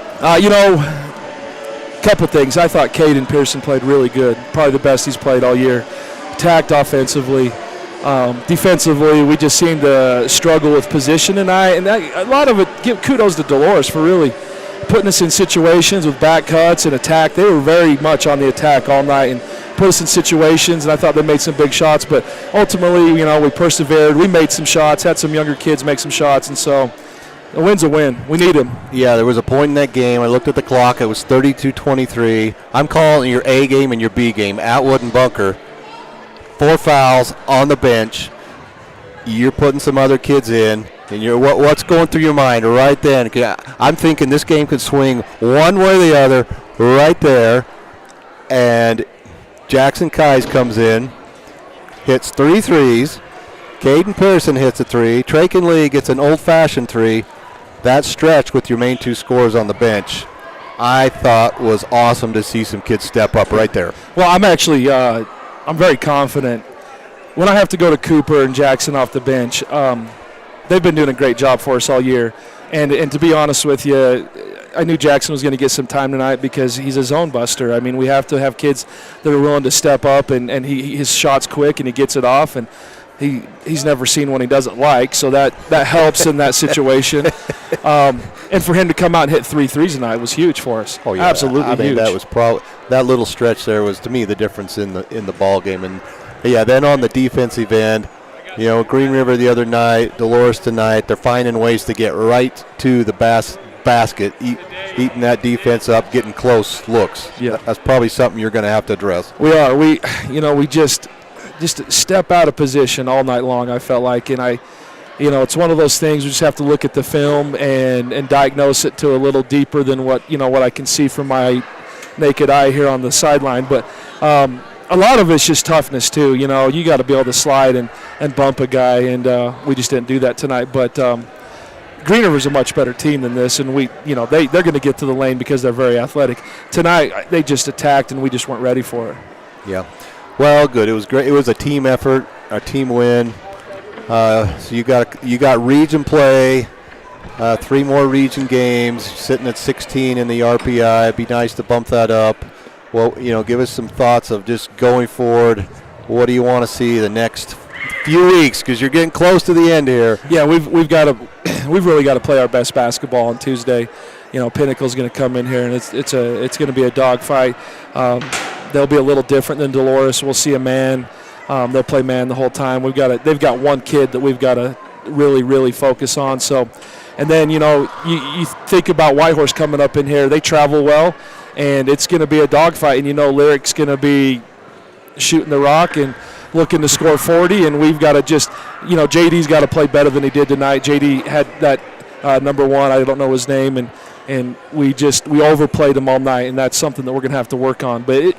Couple things. I thought Caden Pearson played really good, probably the best he's played all year. Attacked offensively. Defensively, we just seemed to struggle with position tonight, and a lot of it, give kudos to Dolores for really putting us in situations with back cuts and attack. They were very much on the attack all night and put us in situations, and I thought they made some big shots, but ultimately, we persevered. We made some shots, had some younger kids make some shots, and so a win's a win. We need him. Yeah, there was a point in that game. I looked at the clock. It was 32-23. I'm calling your A game and your B game, Atwood and Bunker. 4 fouls on the bench. You're putting some other kids in, and what's going through your mind right then? I'm thinking this game could swing one way or the other right there. And Jackson Kais comes in, hits 3 threes. Caden Pearson hits a 3. Traken Lee gets an old-fashioned 3. That stretch with your main 2 scorers on the bench, I thought was awesome to see some kids step up right there. Well, I'm actually I'm very confident. When I have to go to Cooper and Jackson off the bench, they've been doing a great job for us all year. And to be honest with you, I knew Jackson was going to get some time tonight because he's a zone buster. I mean, we have to have kids that are willing to step up, and his shot's quick and he gets it off, and he's never seen one he doesn't like, so that helps in that situation. And for him to come out and hit 3 threes tonight was huge for us. Oh yeah, absolutely huge. That was that little stretch there was to me the difference in the ball game. And yeah, then on the defensive end, Green River the other night, Dolores tonight, they're finding ways to get right to the basket, eating that defense up, getting close looks. Yeah, that's probably something you're going to have to address. We are. We just step out of position all night long, I felt like, and it's one of those things we just have to look at the film and diagnose it to a little deeper than what I can see from my naked eye here on the sideline. But a lot of it's just toughness too. You got to be able to slide and bump a guy, and we just didn't do that tonight. But Green River's a much better team than this, and they're going to get to the lane because they're very athletic. Tonight they just attacked, and we just weren't ready for it. Yeah. Well, good. It was great. It was a team effort, a team win. So you got region play, 3 more region games, sitting at 16 in the RPI. It'd be nice to bump that up. Well, give us some thoughts of just going forward. What do you want to see the next few weeks? Because you're getting close to the end here. Yeah, we've really got to play our best basketball on Tuesday. Pinnacle's going to come in here, and it's going to be a dogfight. They'll be a little different than Dolores. We'll see a man. They'll play man the whole time. They've got one kid that we've got to really, really focus on. So, and then you think about Whitehorse coming up in here. They travel well, and it's going to be a dogfight. And Lyric's going to be shooting the rock and looking to score 40. And we've got to just, JD's got to play better than he did tonight. JD had that number 1. I don't know his name, and we overplayed him all night, and that's something that we're going to have to work on. But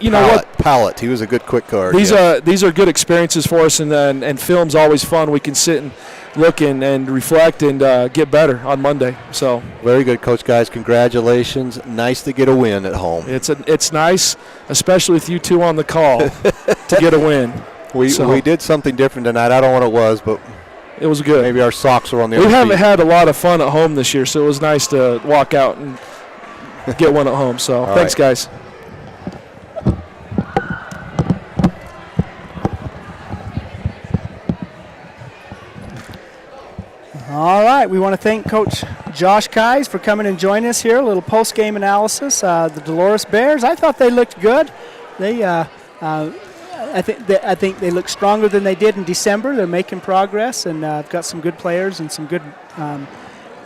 Pallett, he was a good quick guard. These are good experiences for us, and film's always fun. We can sit and look and reflect and get better on Monday. So very good, Coach Guys. Congratulations. Nice to get a win at home. It's nice, especially with you two on the call, to get a win. We did something different tonight. I don't know what it was, but it was good. Maybe our socks were on the other feet. We haven't had a lot of fun at home this year, so it was nice to walk out and get one at home. So thanks, guys. All right. We want to thank Coach Josh Kais for coming and joining us here. A little post-game analysis. The Dolores Bears, I thought they looked good. They, I think they look stronger than they did in December. They're making progress, and got some good players and some good.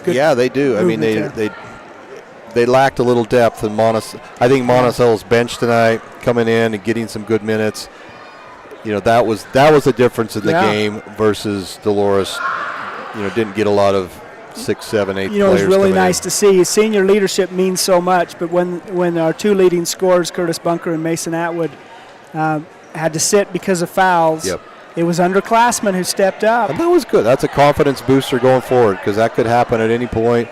Yeah, they do. I mean, they lacked a little depth, and I think Monticello's bench tonight, coming in and getting some good minutes. That was the difference in the game versus Dolores. Didn't get a lot of 6, 7, 8 players. It was really nice to see. Senior leadership means so much, but when our two leading scorers, Curtis Bunker and Mason Atwood, had to sit because of fouls, it was underclassmen who stepped up. And that was good. That's a confidence booster going forward, because that could happen at any point.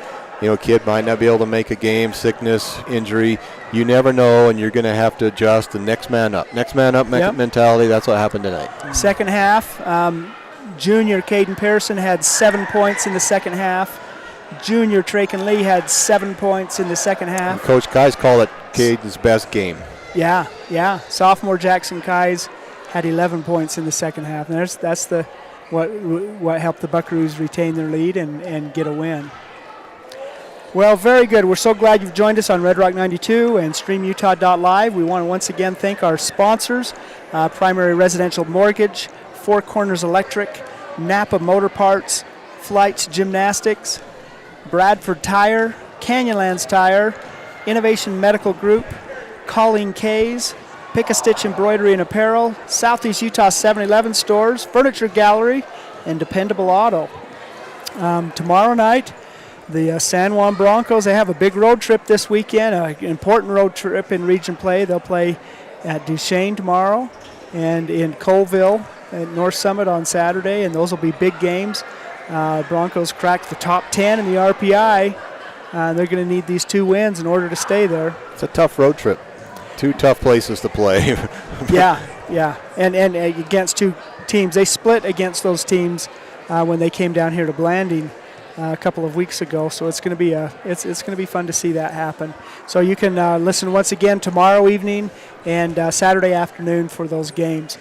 Kid might not be able to make a game, sickness, injury. You never know, and you're going to have to adjust. The next man up mentality. That's what happened tonight. Second half, junior Caden Pearson had 7 points in the second half. Junior Traken Lee had 7 points in the second half. And Coach Kais called it Caden's best game. Yeah. Sophomore Jackson Kais had 11 points in the second half. And that's what helped the Buckaroos retain their lead and get a win. Well, very good. We're so glad you've joined us on Red Rock 92 and StreamUtah.live. We want to once again thank our sponsors, Primary Residential Mortgage, Four Corners Electric, Napa Motor Parts, Flights Gymnastics, Bradford Tire, Canyonlands Tire, Innovation Medical Group, Colleen Kays, Pick-a-Stitch Embroidery and Apparel, Southeast Utah 7-Eleven Stores, Furniture Gallery, and Dependable Auto. Tomorrow night, the San Juan Broncos, they have a big road trip this weekend, an important road trip in region play. They'll play at Duchesne tomorrow and in Colville at North Summit on Saturday, and those will be big games. Broncos cracked the top 10 in the RPI. They're going to need these 2 wins in order to stay there. It's a tough road trip. 2 tough places to play. Yeah. And against 2 teams. They split against those teams when they came down here to Blanding a couple of weeks ago. So it's going to be it's going to be fun to see that happen. So you can listen once again tomorrow evening and Saturday afternoon for those games.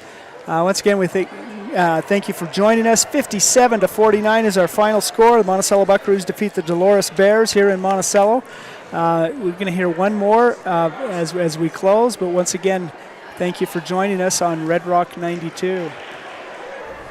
Once again, we thank you for joining us. 57-49 is our final score. The Monticello Buckaroos defeat the Dolores Bears here in Monticello. We're going to hear one more as we close, but once again, thank you for joining us on Red Rock 92.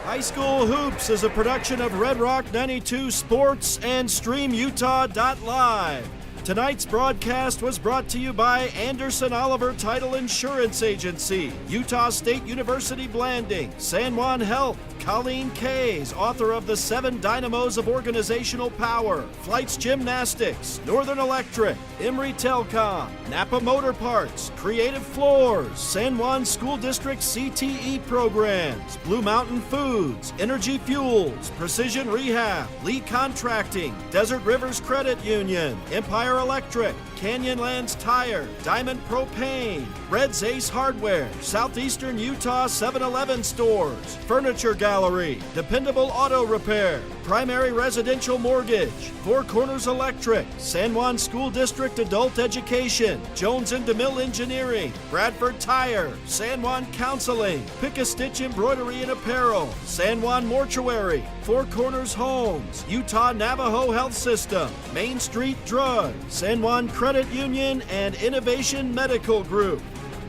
High School Hoops is a production of Red Rock 92 Sports and StreamUtah.live. Tonight's broadcast was brought to you by Anderson Oliver Title Insurance Agency, Utah State University Blanding, San Juan Health, Colleen Kays, author of The 7 Dynamos of Organizational Power, Flights Gymnastics, Northern Electric, Emory Telcom, Napa Motor Parts, Creative Floors, San Juan School District CTE programs, Blue Mountain Foods, Energy Fuels, Precision Rehab, Lee Contracting, Desert Rivers Credit Union, Empire Electric, Canyonlands Tire, Diamond Propane, Red's Ace Hardware, Southeastern Utah 7-Eleven Stores, Furniture Gallery, Dependable Auto Repair, Primary Residential Mortgage, Four Corners Electric, San Juan School District Adult Education, Jones and DeMille Engineering, Bradford Tire, San Juan Counseling, Pick-a-Stitch Embroidery and Apparel, San Juan Mortuary, Four Corners Homes, Utah Navajo Health System, Main Street Drug, San Juan Credit Union, and Innovation Medical Group.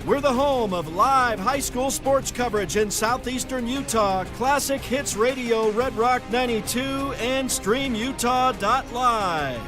We're the home of live high school sports coverage in southeastern Utah, Classic Hits Radio, Red Rock 92, and StreamUtah.live.